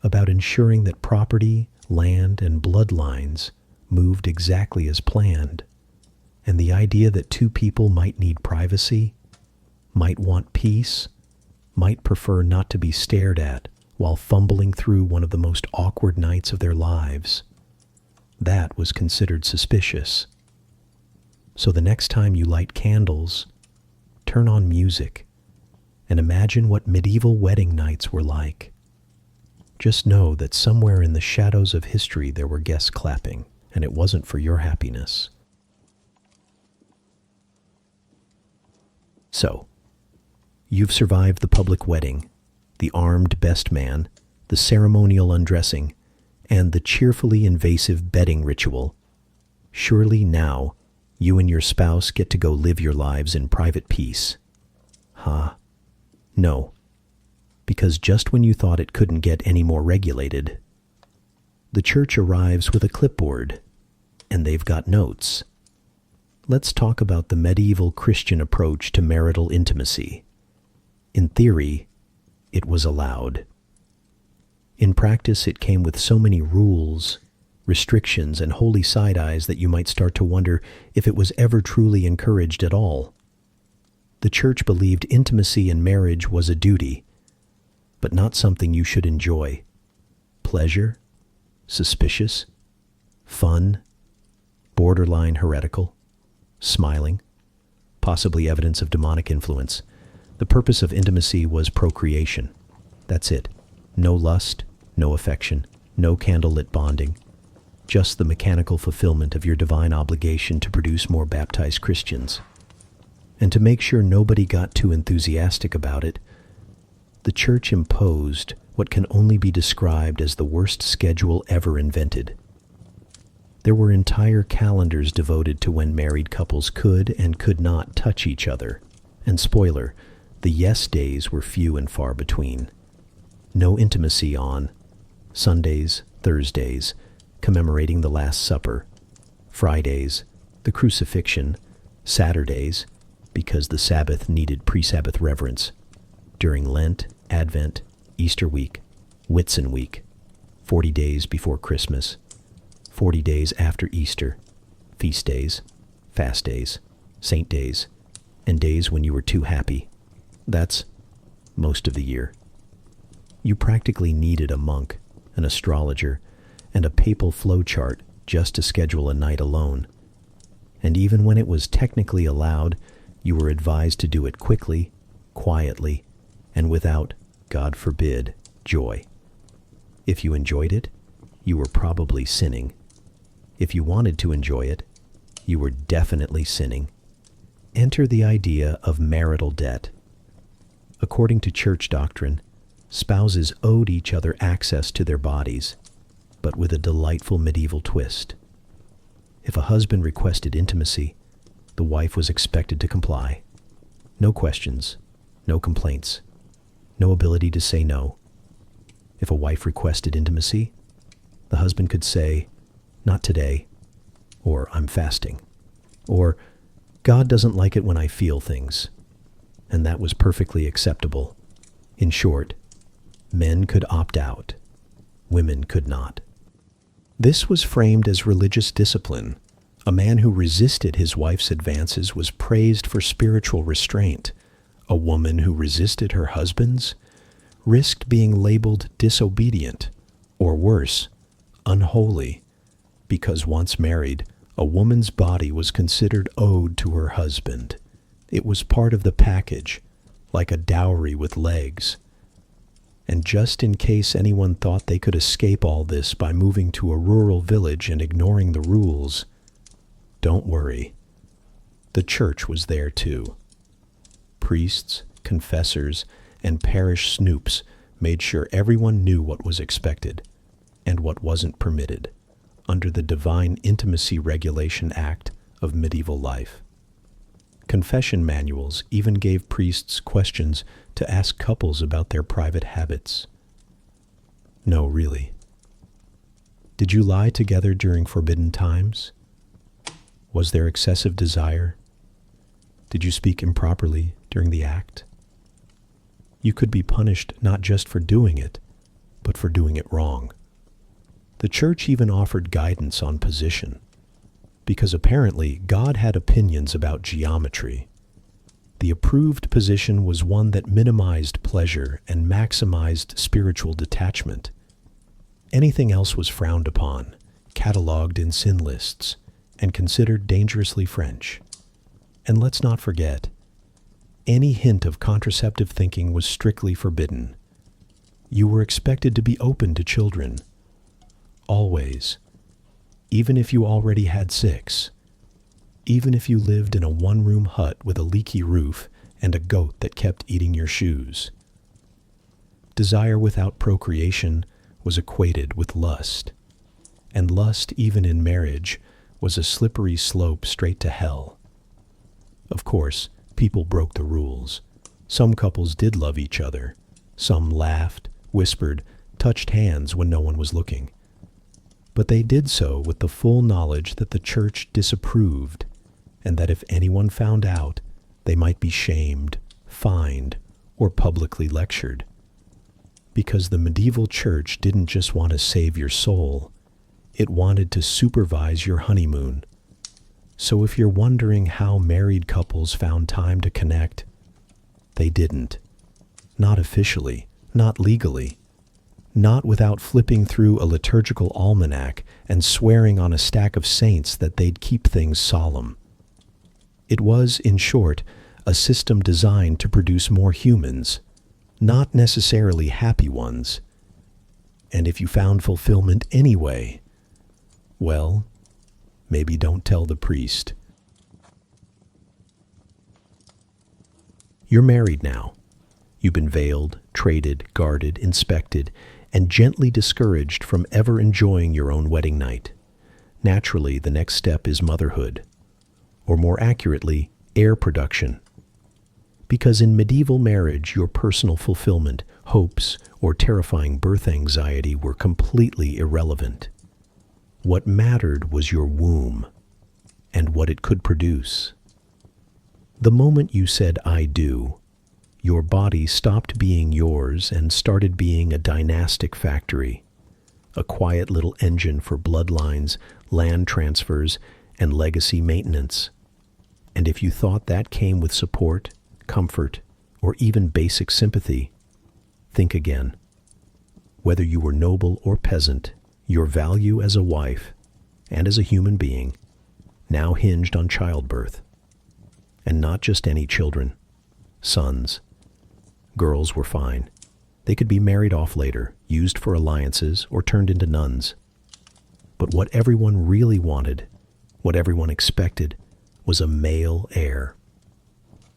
about ensuring that property, land, and bloodlines moved exactly as planned. And the idea that two people might need privacy, might want peace, might prefer not to be stared at while fumbling through one of the most awkward nights of their lives, that was considered suspicious. So the next time you light candles, turn on music and imagine what medieval wedding nights were like. Just know that somewhere in the shadows of history there were guests clapping, and it wasn't for your happiness. So, you've survived the public wedding, the armed best man, the ceremonial undressing, and the cheerfully invasive bedding ritual. Surely now, you and your spouse get to go live your lives in private peace. No, because just when you thought it couldn't get any more regulated, the church arrives with a clipboard, and they've got notes. Let's talk about the medieval Christian approach to marital intimacy. In theory, it was allowed. In practice, it came with so many rules, restrictions, and holy side-eyes that you might start to wonder if it was ever truly encouraged at all. The church believed intimacy in marriage was a duty, but not something you should enjoy. Pleasure, suspicious, fun, borderline heretical, smiling, possibly evidence of demonic influence. The purpose of intimacy was procreation. That's it. No lust, no affection, no candlelit bonding, just the mechanical fulfillment of your divine obligation to produce more baptized Christians. And to make sure nobody got too enthusiastic about it, the church imposed what can only be described as the worst schedule ever invented. There were entire calendars devoted to when married couples could and could not touch each other. And spoiler, the yes days were few and far between. No intimacy on Sundays, Thursdays, commemorating the Last Supper, Fridays, the crucifixion, Saturdays, because the Sabbath needed pre-Sabbath reverence, during Lent, Advent, Easter week, Whitsun week, 40 days before Christmas, 40 days after Easter, feast days, fast days, saint days, and days when you were too happy. That's most of the year. You practically needed a monk, an astrologer, and a papal flowchart just to schedule a night alone. And even when it was technically allowed, you were advised to do it quickly, quietly, and without, God forbid, joy. If you enjoyed it, you were probably sinning. If you wanted to enjoy it, you were definitely sinning. Enter the idea of marital debt. According to church doctrine, spouses owed each other access to their bodies, but with a delightful medieval twist. If a husband requested intimacy, the wife was expected to comply. No questions, no complaints, no ability to say no. If a wife requested intimacy, the husband could say, "Not today," or "I'm fasting," or "God doesn't like it when I feel things," and that was perfectly acceptable. In short, men could opt out, women could not. This was framed as religious discipline. A man who resisted his wife's advances was praised for spiritual restraint. A woman who resisted her husband's risked being labeled disobedient, or worse, unholy, because once married, a woman's body was considered owed to her husband. It was part of the package, like a dowry with legs. And just in case anyone thought they could escape all this by moving to a rural village and ignoring the rules, don't worry. The church was there too. Priests, confessors, and parish snoops made sure everyone knew what was expected and what wasn't permitted under the Divine Intimacy Regulation Act of medieval life. Confession manuals even gave priests questions to ask couples about their private habits. No, really. Did you lie together during forbidden times? Was there excessive desire? Did you speak improperly during the act? You could be punished not just for doing it, but for doing it wrong. The church even offered guidance on position, because apparently God had opinions about geometry. The approved position was one that minimized pleasure and maximized spiritual detachment. Anything else was frowned upon, cataloged in sin lists, and considered dangerously French. And let's not forget, any hint of contraceptive thinking was strictly forbidden. You were expected to be open to children. Always. Even if you already had 6. Even if you lived in a one-room hut with a leaky roof and a goat that kept eating your shoes. Desire without procreation was equated with lust. And lust, even in marriage, was a slippery slope straight to hell. Of course, people broke the rules. Some couples did love each other. Some laughed, whispered, touched hands when no one was looking. But they did so with the full knowledge that the church disapproved, and that if anyone found out, they might be shamed, fined, or publicly lectured. Because the medieval church didn't just want to save your soul, it wanted to supervise your honeymoon. So if you're wondering how married couples found time to connect, they didn't. Not officially, not legally. Not without flipping through a liturgical almanac and swearing on a stack of saints that they'd keep things solemn. It was, in short, a system designed to produce more humans, not necessarily happy ones. And if you found fulfillment anyway, well, maybe don't tell the priest. You're married now. You've been veiled, traded, guarded, inspected, and gently discouraged from ever enjoying your own wedding night. Naturally, the next step is motherhood, or more accurately, heir production. Because in medieval marriage, your personal fulfillment, hopes, or terrifying birth anxiety were completely irrelevant. What mattered was your womb and what it could produce. The moment you said, "I do," your body stopped being yours and started being a dynastic factory, a quiet little engine for bloodlines, land transfers, and legacy maintenance. And if you thought that came with support, comfort, or even basic sympathy, think again. Whether you were noble or peasant, your value as a wife and as a human being now hinged on childbirth. And not just any children, sons. Girls were fine. They could be married off later, used for alliances, or turned into nuns. But what everyone really wanted, what everyone expected, was a male heir.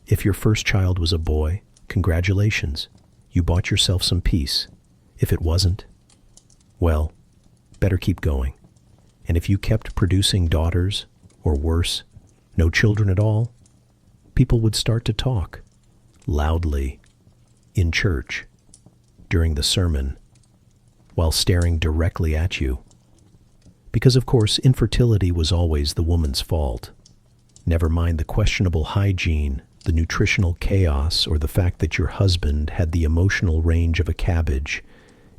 If your first child was a boy, congratulations. You bought yourself some peace. If it wasn't, well, better keep going. And if you kept producing daughters, or worse, no children at all, people would start to talk, loudly, in church, during the sermon, while staring directly at you. Because of course, infertility was always the woman's fault. Never mind the questionable hygiene, the nutritional chaos, or the fact that your husband had the emotional range of a cabbage.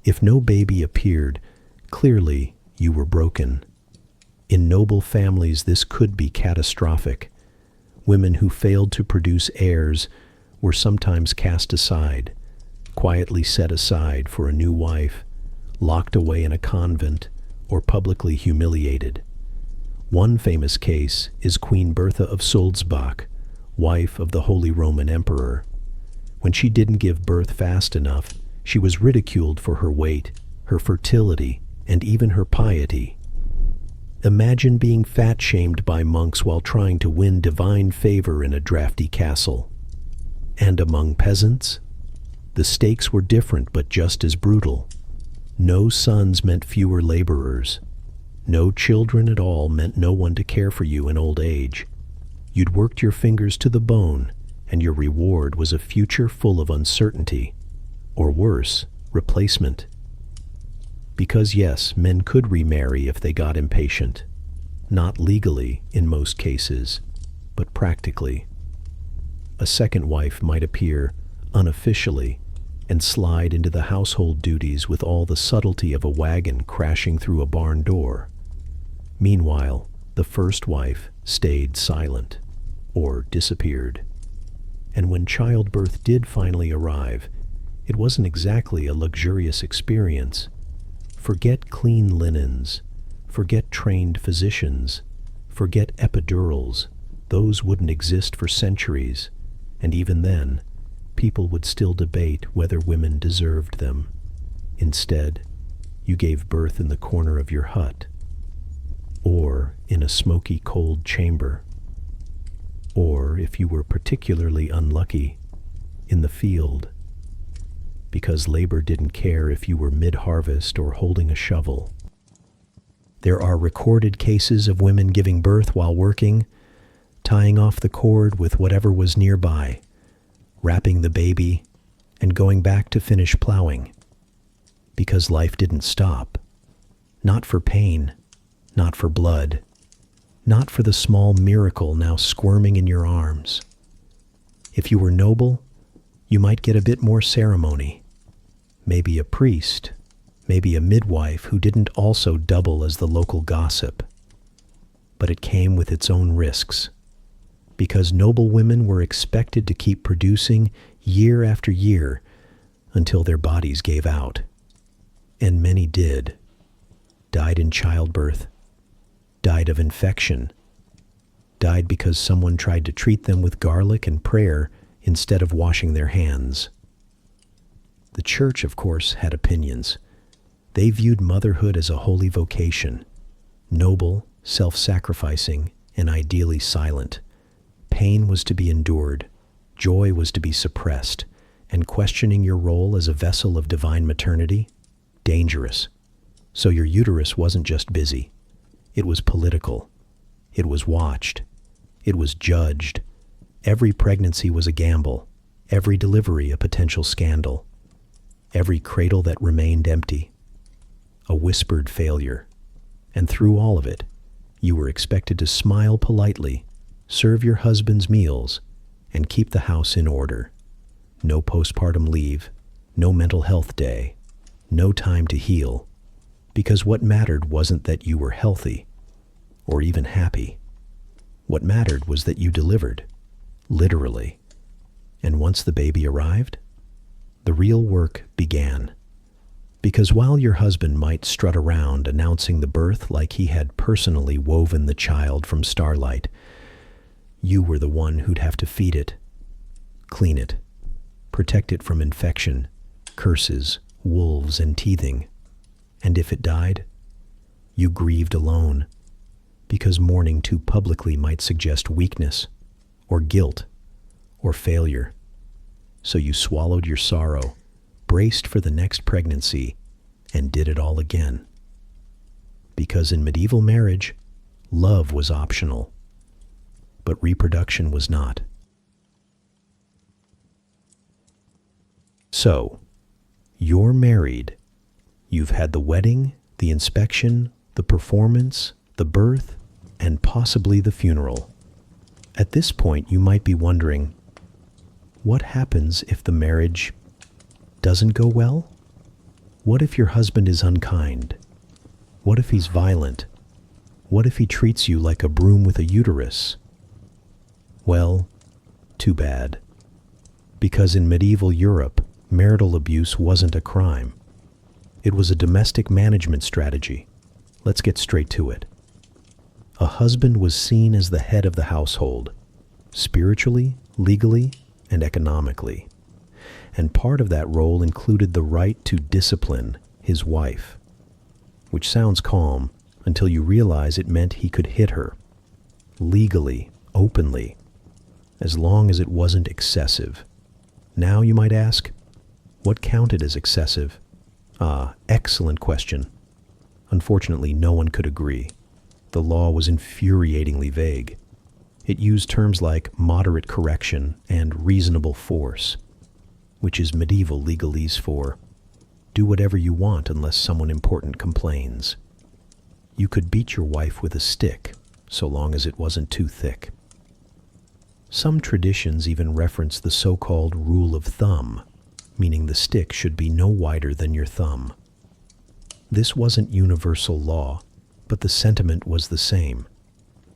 If no baby appeared, clearly you were broken. In noble families, this could be catastrophic. Women who failed to produce heirs were sometimes cast aside, quietly set aside for a new wife, locked away in a convent, or publicly humiliated. One famous case is Queen Bertha of Sulzbach, wife of the Holy Roman Emperor. When she didn't give birth fast enough, she was ridiculed for her weight, her fertility, and even her piety. Imagine being fat-shamed by monks while trying to win divine favor in a drafty castle. And among peasants? The stakes were different but just as brutal. No sons meant fewer laborers. No children at all meant no one to care for you in old age. You'd worked your fingers to the bone, and your reward was a future full of uncertainty, or worse, replacement. Because yes, men could remarry if they got impatient. Not legally in most cases, but practically. A second wife might appear unofficially and slide into the household duties with all the subtlety of a wagon crashing through a barn door. Meanwhile, the first wife stayed silent or disappeared. And when childbirth did finally arrive, it wasn't exactly a luxurious experience. Forget clean linens, forget trained physicians, forget epidurals. Those wouldn't exist for centuries, and even then, people would still debate whether women deserved them. Instead, you gave birth in the corner of your hut, or in a smoky cold chamber, or, if you were particularly unlucky, in the field, because labor didn't care if you were mid-harvest or holding a shovel. There are recorded cases of women giving birth while working, tying off the cord with whatever was nearby, wrapping the baby, and going back to finish plowing. Because life didn't stop. Not for pain, not for blood, not for the small miracle now squirming in your arms. If you were noble, you might get a bit more ceremony. Maybe a priest, maybe a midwife who didn't also double as the local gossip. But it came with its own risks, because noble women were expected to keep producing year after year until their bodies gave out. And many did. Died in childbirth, died of infection, died because someone tried to treat them with garlic and prayer instead of washing their hands. The church, of course, had opinions. They viewed motherhood as a holy vocation, noble, self-sacrificing, and ideally silent. Pain was to be endured, joy was to be suppressed, and questioning your role as a vessel of divine maternity, dangerous. So your uterus wasn't just busy. It was political. It was watched. It was judged. Every pregnancy was a gamble. Every delivery a potential scandal. Every cradle that remained empty, a whispered failure. And through all of it, you were expected to smile politely, serve your husband's meals, and keep the house in order. No postpartum leave, no mental health day, no time to heal, because what mattered wasn't that you were healthy or even happy. What mattered was that you delivered, literally. And once the baby arrived, the real work began. Because while your husband might strut around announcing the birth like he had personally woven the child from starlight, you were the one who'd have to feed it, clean it, protect it from infection, curses, wolves, and teething. And if it died, you grieved alone, because mourning too publicly might suggest weakness, or guilt, or failure. So you swallowed your sorrow, braced for the next pregnancy, and did it all again. Because in medieval marriage, love was optional, but reproduction was not. So, you're married. You've had the wedding, the inspection, the performance, the birth, and possibly the funeral. At this point, you might be wondering, what happens if the marriage doesn't go well? What if your husband is unkind? What if he's violent? What if he treats you like a broom with a uterus? Well, too bad. Because in medieval Europe, marital abuse wasn't a crime. It was a domestic management strategy. Let's get straight to it. A husband was seen as the head of the household, spiritually, legally, and economically. And part of that role included the right to discipline his wife, which sounds calm until you realize it meant he could hit her, legally, openly, as long as it wasn't excessive. Now you might ask, what counted as excessive? Excellent question. Unfortunately, no one could agree. The law was infuriatingly vague. It used terms like moderate correction and reasonable force, which is medieval legalese for do whatever you want unless someone important complains. You could beat your wife with a stick, so long as it wasn't too thick. Some traditions even reference the so-called rule of thumb, meaning the stick should be no wider than your thumb. This wasn't universal law, but the sentiment was the same.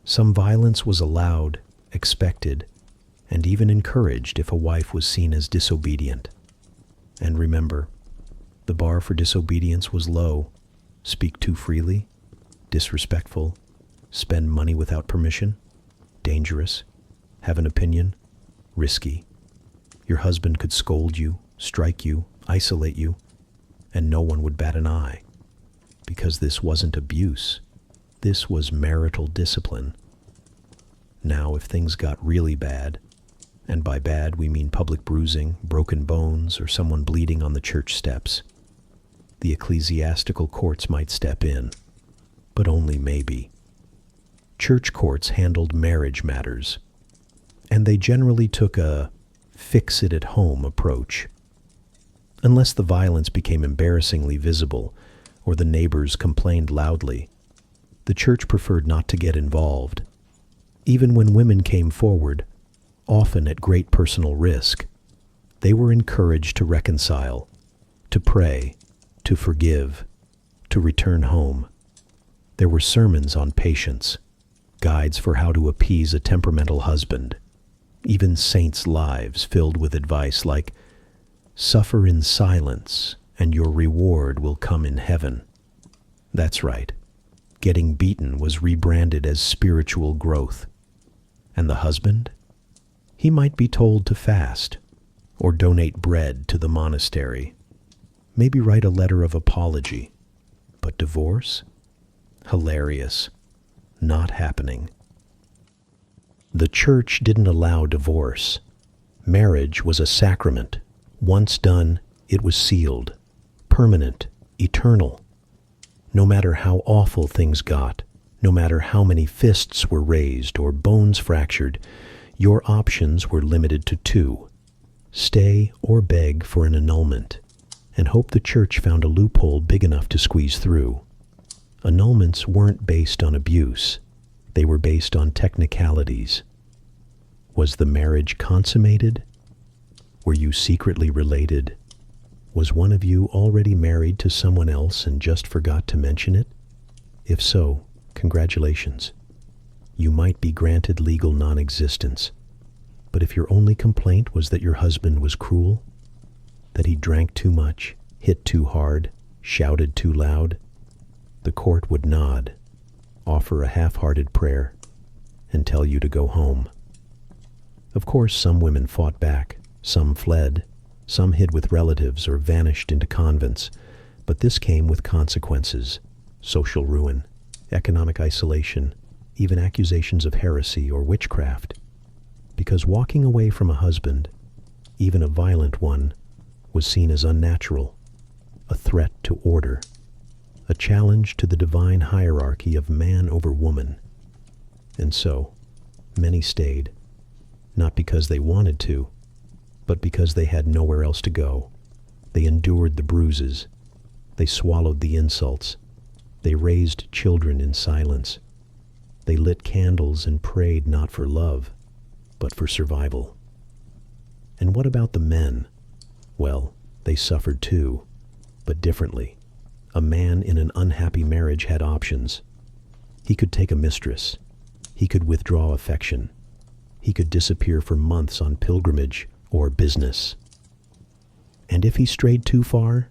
Some violence was allowed, expected, and even encouraged if a wife was seen as disobedient. And remember, the bar for disobedience was low. Speak too freely, disrespectful, spend money without permission, dangerous, have an opinion, risky. Your husband could scold you, strike you, isolate you, and no one would bat an eye. Because this wasn't abuse. This was marital discipline. Now, if things got really bad, and by bad we mean public bruising, broken bones, or someone bleeding on the church steps, the ecclesiastical courts might step in, but only maybe. Church courts handled marriage matters, and they generally took a fix-it-at-home approach. Unless the violence became embarrassingly visible or the neighbors complained loudly, the church preferred not to get involved. Even when women came forward, often at great personal risk, they were encouraged to reconcile, to pray, to forgive, to return home. There were sermons on patience, guides for how to appease a temperamental husband, even saints' lives filled with advice like, "Suffer in silence, and your reward will come in heaven." That's right. Getting beaten was rebranded as spiritual growth. And the husband? He might be told to fast, or donate bread to the monastery, maybe write a letter of apology. But divorce? Hilarious. Not happening. The church didn't allow divorce. Marriage was a sacrament. Once done, it was sealed, permanent, eternal. No matter how awful things got, no matter how many fists were raised or bones fractured, your options were limited to two: stay or beg for an annulment, and hope the church found a loophole big enough to squeeze through. Annulments weren't based on abuse. They were based on technicalities. Was the marriage consummated? Were you secretly related? Was one of you already married to someone else and just forgot to mention it? If so, congratulations. You might be granted legal non-existence. But if your only complaint was that your husband was cruel, that he drank too much, hit too hard, shouted too loud, the court would nod, offer a half-hearted prayer, and tell you to go home. Of course, some women fought back, some fled, some hid with relatives or vanished into convents, but this came with consequences: social ruin, economic isolation, even accusations of heresy or witchcraft. Because walking away from a husband, even a violent one, was seen as unnatural, a threat to order, a challenge to the divine hierarchy of man over woman. And so, many stayed, not because they wanted to, but because they had nowhere else to go. They endured the bruises. They swallowed the insults. They raised children in silence. They lit candles and prayed not for love, but for survival. And what about the men? Well, they suffered too, but differently. A man in an unhappy marriage had options. He could take a mistress. He could withdraw affection. He could disappear for months on pilgrimage or business. And if he strayed too far,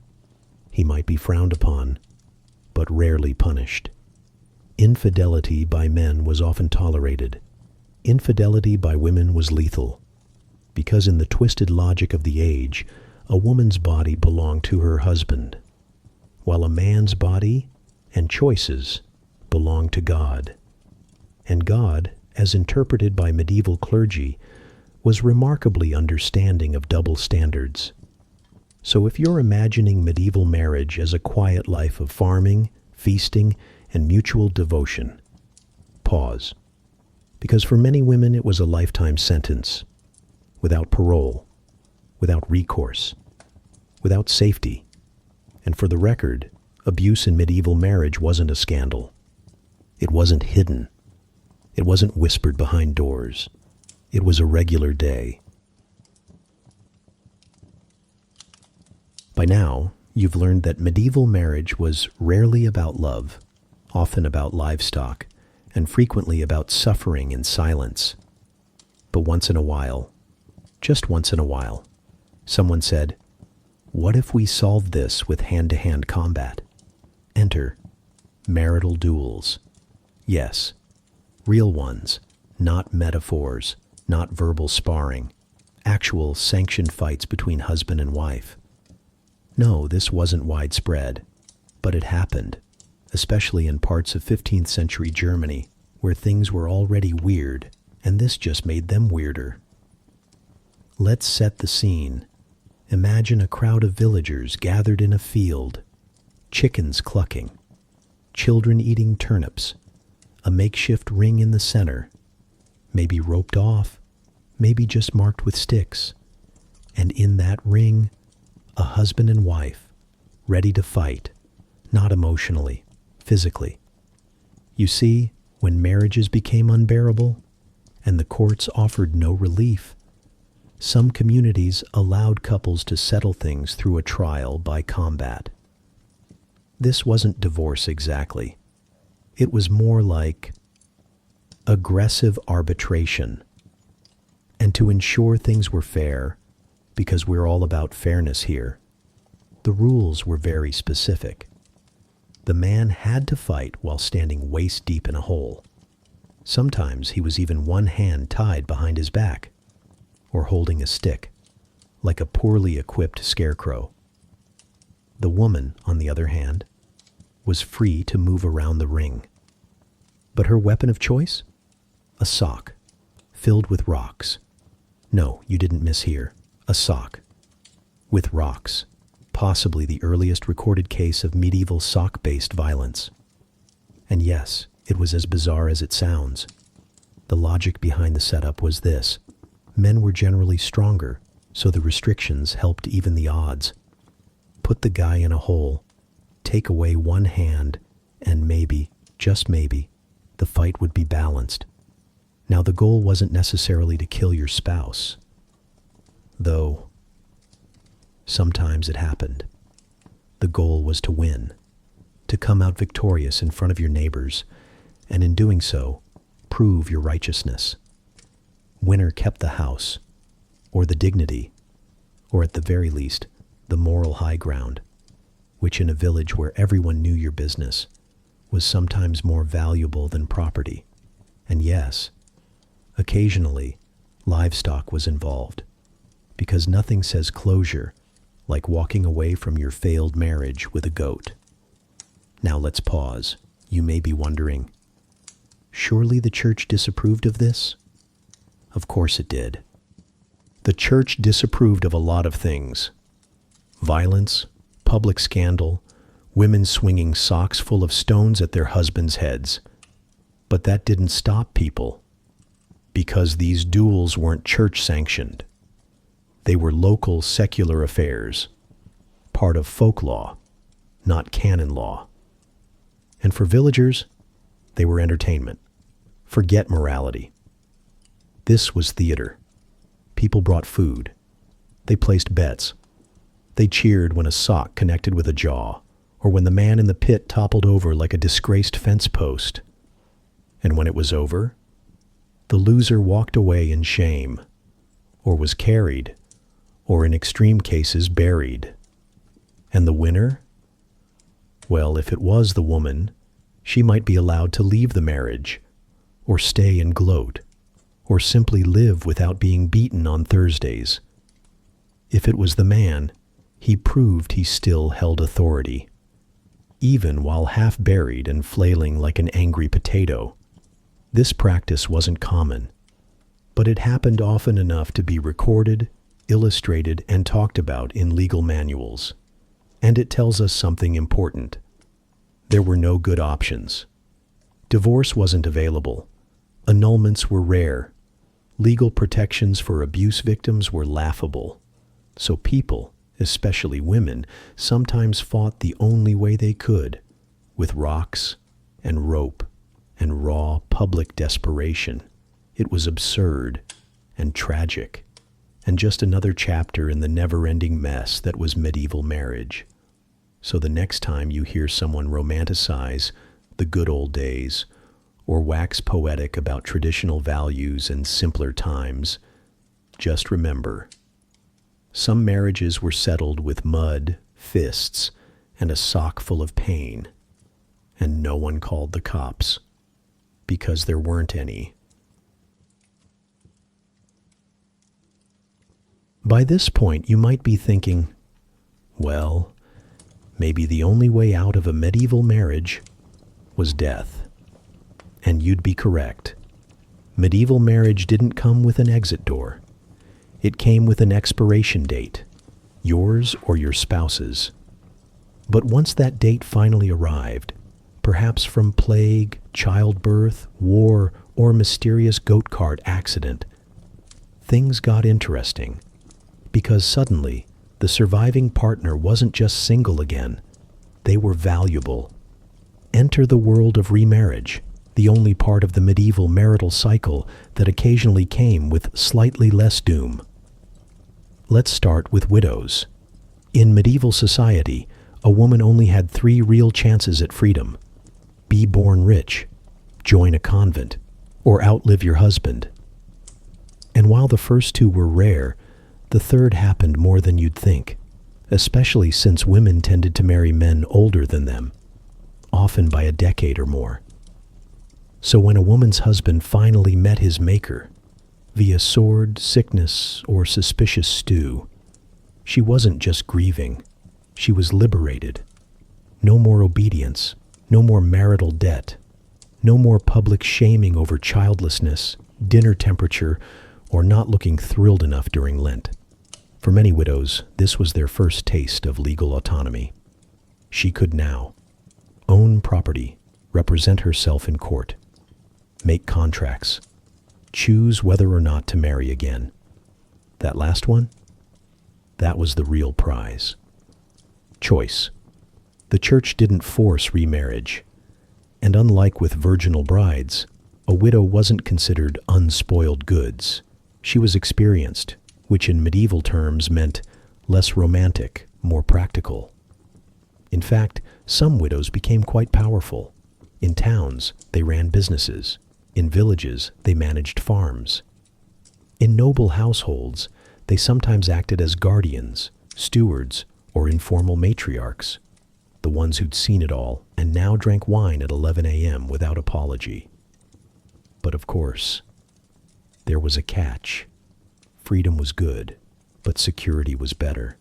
He might be frowned upon, but rarely punished. Infidelity by men was often tolerated. Infidelity by women was lethal, because in the twisted logic of the age, a woman's body belonged to her husband, while a man's body and choices belonged to God. And God, as interpreted by medieval clergy, was remarkably understanding of double standards. So if you're imagining medieval marriage as a quiet life of farming, feasting, and mutual devotion, pause. Because for many women it was a lifetime sentence, without parole, without recourse, without safety. And for the record, abuse in medieval marriage wasn't a scandal. It wasn't hidden. It wasn't whispered behind doors. It was a regular day. By now, you've learned that medieval marriage was rarely about love, often about livestock, and frequently about suffering in silence. But once in a while, just once in a while, someone said, "What if we solved this with hand-to-hand combat?" Enter marital duels. Yes, real ones, not metaphors, not verbal sparring, actual sanctioned fights between husband and wife. No, this wasn't widespread, but it happened, especially in parts of 15th century Germany, where things were already weird, and this just made them weirder. Let's set the scene. Imagine a crowd of villagers gathered in a field, chickens clucking, children eating turnips, a makeshift ring in the center, maybe roped off, maybe just marked with sticks, and in that ring, a husband and wife, ready to fight, not emotionally, physically. You see, when marriages became unbearable, and the courts offered no relief, some communities allowed couples to settle things through a trial by combat. This wasn't divorce exactly. It was more like aggressive arbitration. And to ensure things were fair, because we're all about fairness here, the rules were very specific. The man had to fight while standing waist deep in a hole. Sometimes he was even one hand tied behind his back, or holding a stick, like a poorly equipped scarecrow. The woman, on the other hand, was free to move around the ring. But her weapon of choice? A sock, filled with rocks. No, you didn't mishear. A sock. With rocks. Possibly the earliest recorded case of medieval sock-based violence. And yes, it was as bizarre as it sounds. The logic behind the setup was this. Men were generally stronger, so the restrictions helped even the odds. Put the guy in a hole, take away one hand, and maybe, just maybe, the fight would be balanced. Now the goal wasn't necessarily to kill your spouse, though sometimes it happened. The goal was to win, to come out victorious in front of your neighbors, and in doing so, prove your righteousness. Winner kept the house, or the dignity, or at the very least, the moral high ground, which in a village where everyone knew your business was sometimes more valuable than property. And yes, occasionally, livestock was involved, because nothing says closure like walking away from your failed marriage with a goat. Now let's pause. You may be wondering, surely the church disapproved of this? Of course it did. The church disapproved of a lot of things. Violence, public scandal, women swinging socks full of stones at their husbands' heads. But that didn't stop people, because these duels weren't church-sanctioned. They were local secular affairs, part of folk law, not canon law. And for villagers, they were entertainment. Forget morality. This was theater. People brought food. They placed bets. They cheered when a sock connected with a jaw, or when the man in the pit toppled over like a disgraced fence post. And when it was over, the loser walked away in shame, or was carried, or in extreme cases buried. And the winner? Well, if it was the woman, she might be allowed to leave the marriage, or stay and gloat, or simply live without being beaten on Thursdays. If it was the man, he proved he still held authority, even while half buried and flailing like an angry potato. This practice wasn't common, but it happened often enough to be recorded, illustrated, and talked about in legal manuals. And it tells us something important. There were no good options. Divorce wasn't available. Annulments were rare. Legal protections for abuse victims were laughable. So people, especially women, sometimes fought the only way they could, with rocks and rope and raw public desperation. It was absurd and tragic, and just another chapter in the never-ending mess that was medieval marriage. So the next time you hear someone romanticize the good old days or wax poetic about traditional values and simpler times, just remember, some marriages were settled with mud, fists, and a sock full of pain, and no one called the cops, because there weren't any. By this point, you might be thinking, well, maybe the only way out of a medieval marriage was death. And you'd be correct. Medieval marriage didn't come with an exit door. It came with an expiration date, yours or your spouse's. But once that date finally arrived, perhaps from plague, childbirth, war, or mysterious goat cart accident, things got interesting, because suddenly the surviving partner wasn't just single again, they were valuable. Enter the world of remarriage, the only part of the medieval marital cycle that occasionally came with slightly less doom. Let's start with widows. In medieval society, a woman only had 3 real chances at freedom: be born rich, join a convent, or outlive your husband. And while the first 2 were rare, the third happened more than you'd think, especially since women tended to marry men older than them, often by a decade or more. So when a woman's husband finally met his maker, via sword, sickness, or suspicious stew, she wasn't just grieving, she was liberated. No more obedience, no more marital debt, no more public shaming over childlessness, dinner temperature, or not looking thrilled enough during Lent. For many widows, this was their first taste of legal autonomy. She could now own property, represent herself in court, make contracts, choose whether or not to marry again. That last one? That was the real prize. Choice. The church didn't force remarriage, and unlike with virginal brides, a widow wasn't considered unspoiled goods. She was experienced, which in medieval terms meant less romantic, more practical. In fact, some widows became quite powerful. In towns, they ran businesses. In villages, they managed farms. In noble households, they sometimes acted as guardians, stewards, or informal matriarchs, the ones who'd seen it all and now drank wine at 11 a.m. without apology. But of course, there was a catch. Freedom was good, but security was better.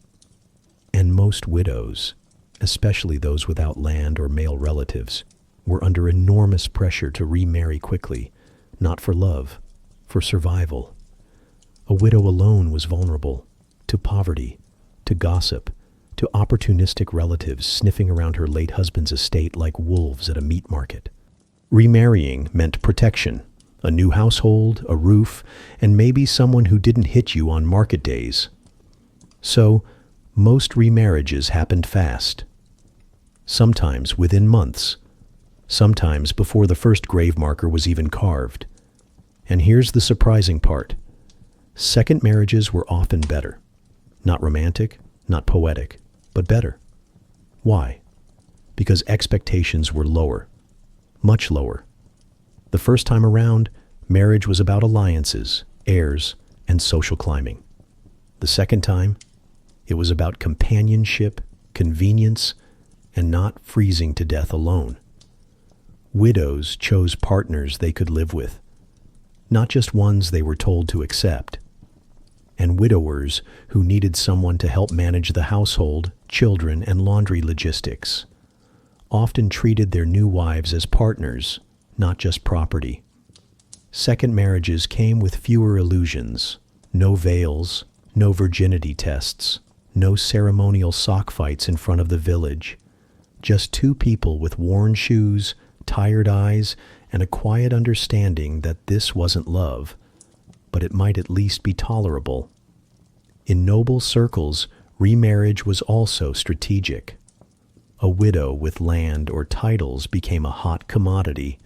And most widows, especially those without land or male relatives, were under enormous pressure to remarry quickly, not for love, for survival. A widow alone was vulnerable to poverty, to gossip, to opportunistic relatives sniffing around her late husband's estate like wolves at a meat market. Remarrying meant protection, a new household, a roof, and maybe someone who didn't hit you on market days. So, most remarriages happened fast. Sometimes within months. Sometimes before the first grave marker was even carved. And here's the surprising part. Second marriages were often better. Not romantic, not poetic, but better. Why? Because expectations were lower. Much lower. The first time around, marriage was about alliances, heirs, and social climbing. The second time, it was about companionship, convenience, and not freezing to death alone. Widows chose partners they could live with, not just ones they were told to accept. And widowers who needed someone to help manage the household, children, and laundry logistics often treated their new wives as partners, not just property. Second marriages came with fewer illusions, no veils, no virginity tests, no ceremonial sock fights in front of the village, just two people with worn shoes, tired eyes, and a quiet understanding that this wasn't love, but it might at least be tolerable. In noble circles, remarriage was also strategic. A widow with land or titles became a hot commodity.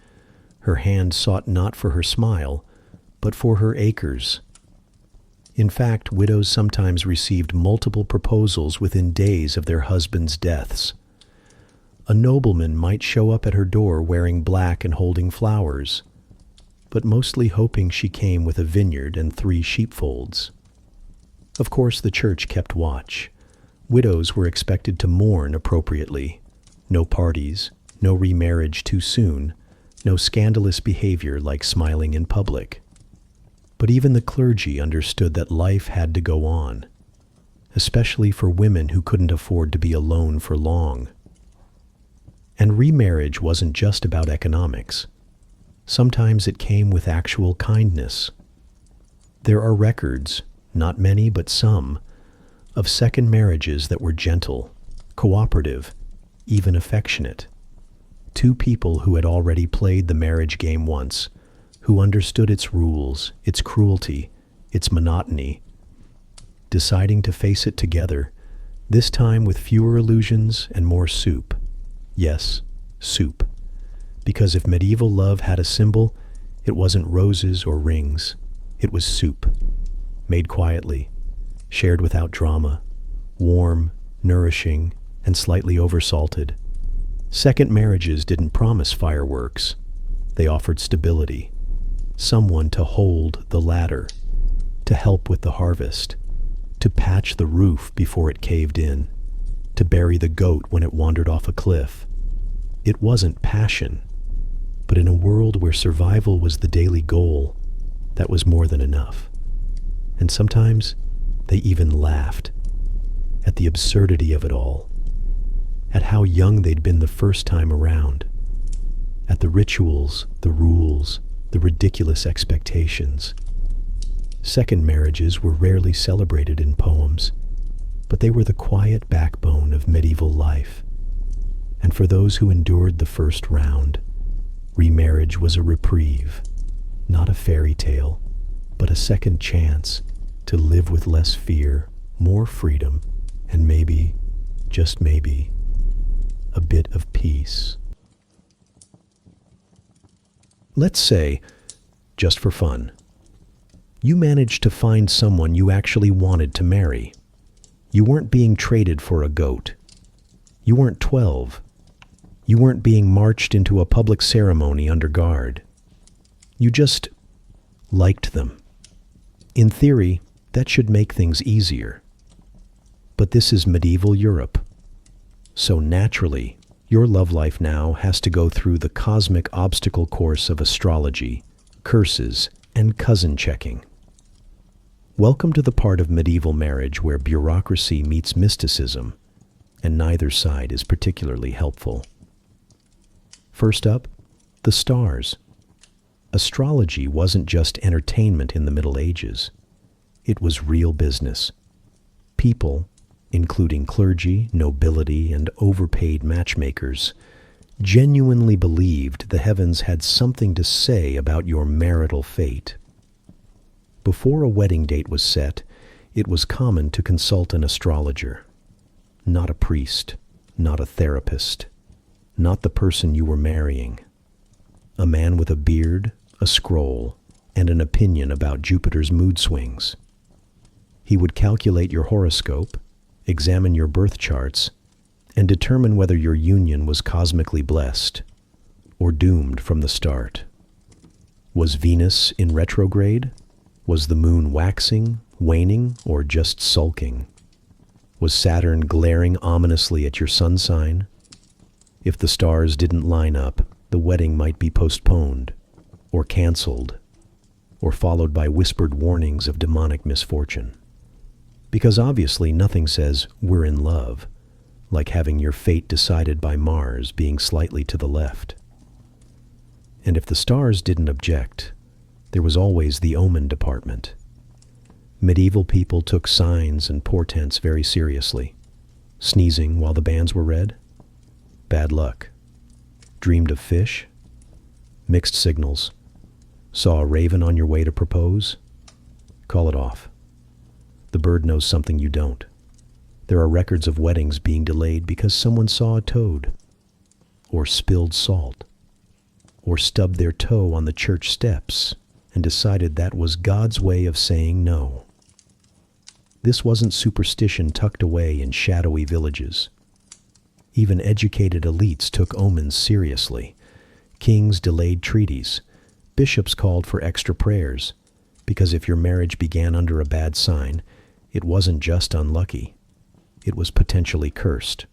Her hand sought not for her smile, but for her acres. In fact, widows sometimes received multiple proposals within days of their husbands' deaths. A nobleman might show up at her door wearing black and holding flowers, but mostly hoping she came with a vineyard and 3 sheepfolds. Of course, the church kept watch. Widows were expected to mourn appropriately. No parties, no remarriage too soon, no scandalous behavior like smiling in public. But even the clergy understood that life had to go on, especially for women who couldn't afford to be alone for long. And remarriage wasn't just about economics. Sometimes it came with actual kindness. There are records, not many but some, of second marriages that were gentle, cooperative, even affectionate. Two people who had already played the marriage game once, who understood its rules, its cruelty, its monotony, deciding to face it together, this time with fewer illusions and more soup. Yes, soup. Because if medieval love had a symbol, it wasn't roses or rings. It was soup, made quietly, shared without drama, warm, nourishing, and slightly oversalted. Second marriages didn't promise fireworks. They offered stability, someone to hold the ladder, to help with the harvest, to patch the roof before it caved in, to bury the goat when it wandered off a cliff. It wasn't passion, but in a world where survival was the daily goal, that was more than enough. And sometimes they even laughed at the absurdity of it all, at how young they'd been the first time around, at the rituals, the rules, the ridiculous expectations. Second marriages were rarely celebrated in poems, but they were the quiet backbone of medieval life. And for those who endured the first round, remarriage was a reprieve, not a fairy tale, but a second chance to live with less fear, more freedom, and maybe, just maybe, a bit of peace. Let's say, just for fun, you managed to find someone you actually wanted to marry. You weren't being traded for a goat. You weren't 12. You weren't being marched into a public ceremony under guard. You just liked them. In theory, that should make things easier. But this is medieval Europe. So naturally, your love life now has to go through the cosmic obstacle course of astrology, curses, and cousin checking. Welcome to the part of medieval marriage where bureaucracy meets mysticism, and neither side is particularly helpful. First up, the stars. Astrology wasn't just entertainment in the Middle Ages. It was real business. People, including clergy, nobility, and overpaid matchmakers, genuinely believed the heavens had something to say about your marital fate. Before a wedding date was set, it was common to consult an astrologer. Not a priest, not a therapist, not the person you were marrying. A man with a beard, a scroll, and an opinion about Jupiter's mood swings. He would calculate your horoscope, examine your birth charts, and determine whether your union was cosmically blessed or doomed from the start. Was Venus in retrograde? Was the moon waxing, waning, or just sulking? Was Saturn glaring ominously at your sun sign? If the stars didn't line up, the wedding might be postponed, or canceled, or followed by whispered warnings of demonic misfortune. Because obviously nothing says we're in love like having your fate decided by Mars being slightly to the left. And if the stars didn't object, there was always the omen department. Medieval people took signs and portents very seriously. Sneezing while the banns were read? Bad luck. Dreamed of fish? Mixed signals. Saw a raven on your way to propose? Call it off. The bird knows something you don't. There are records of weddings being delayed because someone saw a toad, or spilled salt, or stubbed their toe on the church steps and decided that was God's way of saying no. This wasn't superstition tucked away in shadowy villages. Even educated elites took omens seriously. Kings delayed treaties. Bishops called for extra prayers, because if your marriage began under a bad sign, it wasn't just unlucky. It was potentially cursed.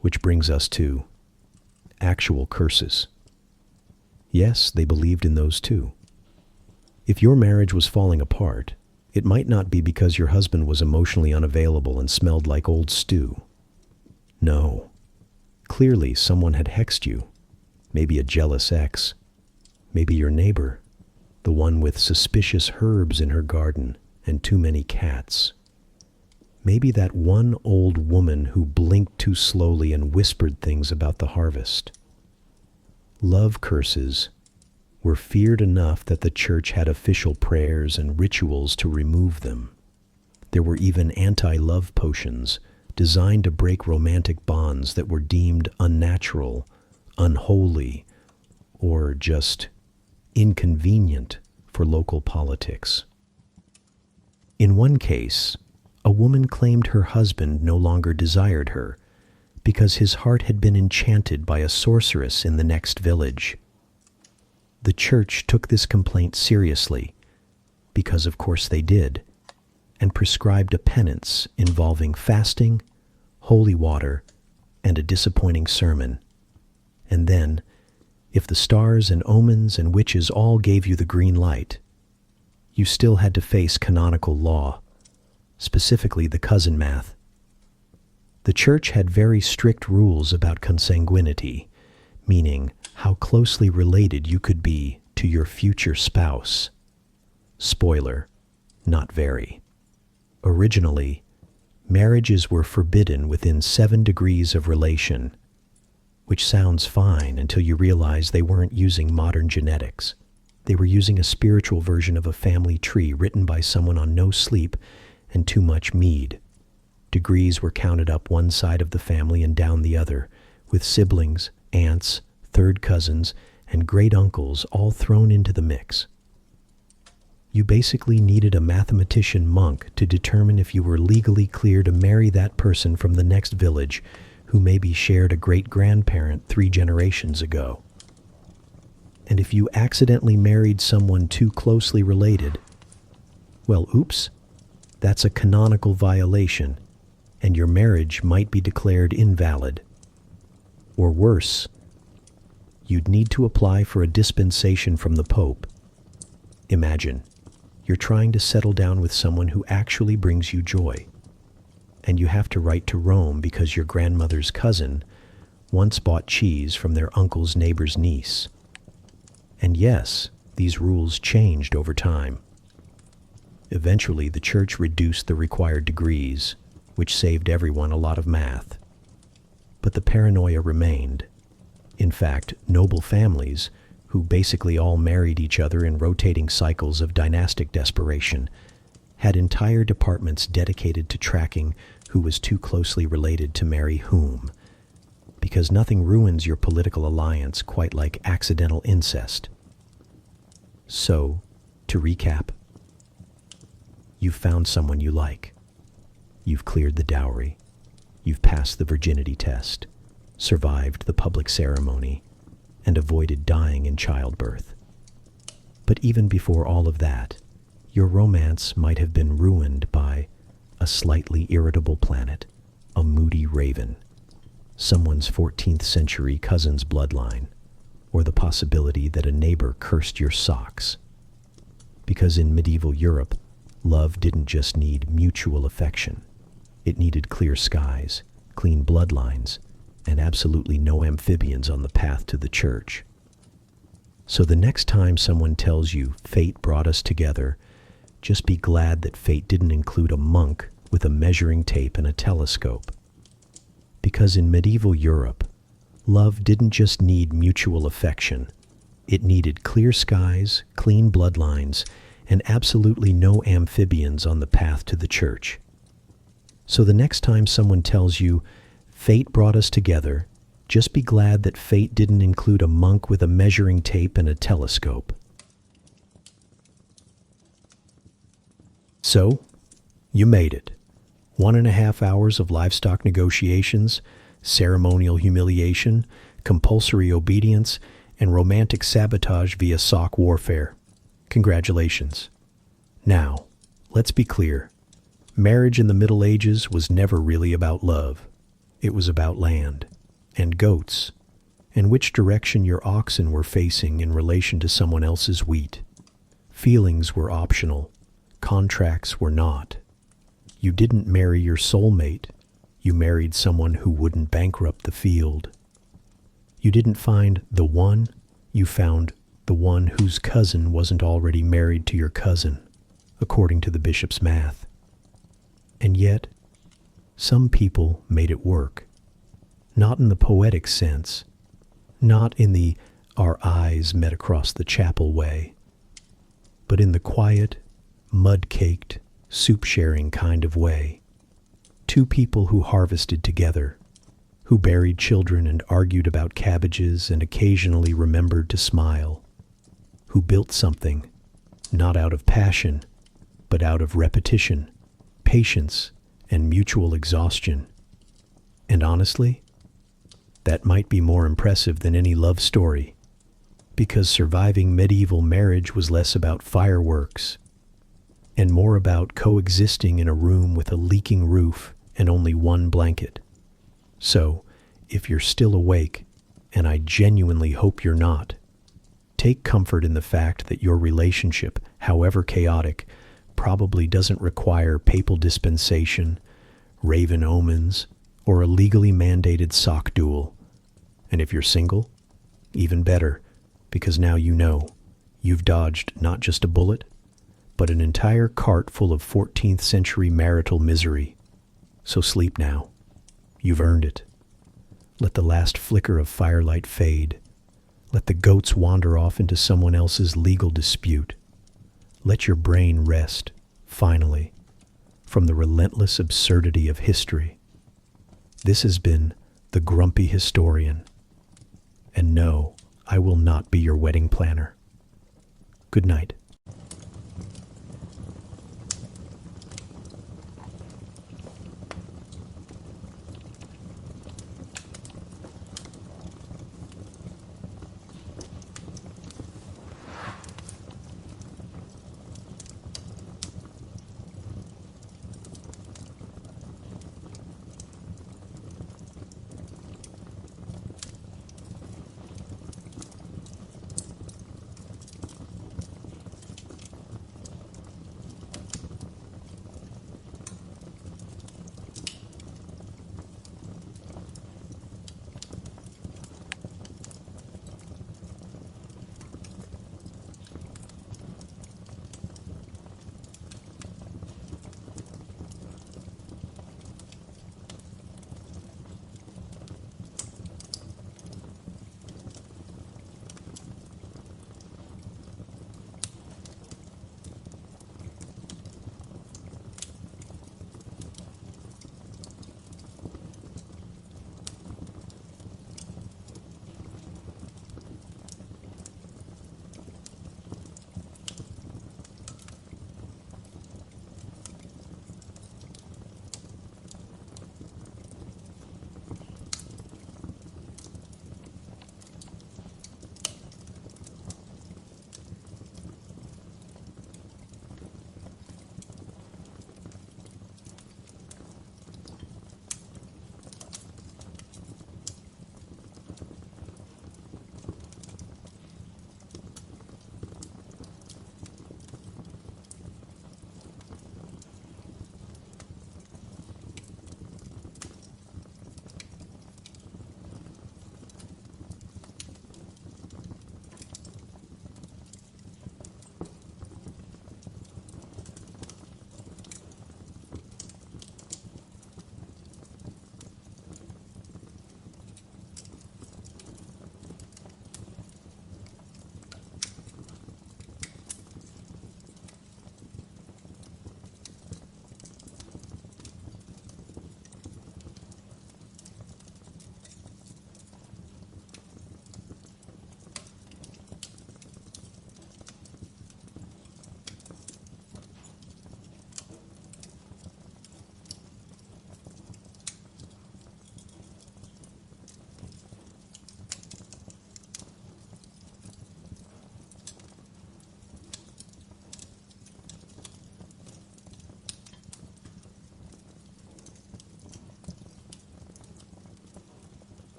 Which brings us to actual curses. Yes, they believed in those too. If your marriage was falling apart, it might not be because your husband was emotionally unavailable and smelled like old stew. No. Clearly someone had hexed you. Maybe a jealous ex. Maybe your neighbor, the one with suspicious herbs in her garden and too many cats. Maybe that one old woman who blinked too slowly and whispered things about the harvest. Love curses were feared enough that the church had official prayers and rituals to remove them. There were even anti-love potions designed to break romantic bonds that were deemed unnatural, unholy, or just inconvenient for local politics. In one case, a woman claimed her husband no longer desired her because his heart had been enchanted by a sorceress in the next village. The church took this complaint seriously, because of course they did, and prescribed a penance involving fasting, holy water, and a disappointing sermon. And then, if the stars and omens and witches all gave you the green light, you still had to face canonical law, specifically the cousin math. The church had very strict rules about consanguinity, meaning how closely related you could be to your future spouse. Spoiler, not very. Originally, marriages were forbidden within 7 degrees of relation, which sounds fine until you realize they weren't using modern genetics. They were using a spiritual version of a family tree written by someone on no sleep and too much mead. Degrees were counted up one side of the family and down the other, with siblings, aunts, third cousins, and great uncles all thrown into the mix. You basically needed a mathematician monk to determine if you were legally clear to marry that person from the next village who maybe shared a great-grandparent 3 generations ago. And if you accidentally married someone too closely related, well, oops, that's a canonical violation, and your marriage might be declared invalid. Or worse, you'd need to apply for a dispensation from the Pope. Imagine, you're trying to settle down with someone who actually brings you joy, and you have to write to Rome because your grandmother's cousin once bought cheese from their uncle's neighbor's niece. And yes, these rules changed over time. Eventually, the church reduced the required degrees, which saved everyone a lot of math. But the paranoia remained. In fact, noble families, who basically all married each other in rotating cycles of dynastic desperation, had entire departments dedicated to tracking who was too closely related to marry whom, because nothing ruins your political alliance quite like accidental incest. So, to recap, you've found someone you like. You've cleared the dowry. You've passed the virginity test, survived the public ceremony, and avoided dying in childbirth. But even before all of that, your romance might have been ruined by a slightly irritable planet, a moody raven, someone's 14th century cousin's bloodline, or the possibility that a neighbor cursed your socks. Because in medieval Europe, love didn't just need mutual affection. It needed clear skies, clean bloodlines, and absolutely no amphibians on the path to the church. So the next time someone tells you fate brought us together, just be glad that fate didn't include a monk with a measuring tape and a telescope. Because in medieval Europe, love didn't just need mutual affection. It needed clear skies, clean bloodlines, and absolutely no amphibians on the path to the church. So the next time someone tells you, fate brought us together, just be glad that fate didn't include a monk with a measuring tape and a telescope. So, you made it. 1.5 hours of livestock negotiations, ceremonial humiliation, compulsory obedience, and romantic sabotage via sock warfare. Congratulations. Now, let's be clear. Marriage in the Middle Ages was never really about love. It was about land, and goats, and which direction your oxen were facing in relation to someone else's wheat. Feelings were optional. Contracts were not. You didn't marry your soulmate. You married someone who wouldn't bankrupt the field. You didn't find the one. You found the one whose cousin wasn't already married to your cousin, according to the bishop's math. And yet, some people made it work. Not in the poetic sense, not in the our eyes met across the chapel way, but in the quiet, mud-caked, soup-sharing kind of way. Two people who harvested together, who buried children and argued about cabbages and occasionally remembered to smile, who built something, not out of passion, but out of repetition, patience, and mutual exhaustion. And honestly, that might be more impressive than any love story, because surviving medieval marriage was less about fireworks and more about coexisting in a room with a leaking roof and only one blanket. So, if you're still awake, and I genuinely hope you're not, take comfort in the fact that your relationship, however chaotic, probably doesn't require papal dispensation, raven omens, or a legally mandated sock duel. And if you're single, even better, because now you know you've dodged not just a bullet, but an entire cart full of 14th century marital misery. So sleep now. You've earned it. Let the last flicker of firelight fade. Let the goats wander off into someone else's legal dispute. Let your brain rest, finally, from the relentless absurdity of history. This has been The Grumpy Historian. And no, I will not be your wedding planner. Good night.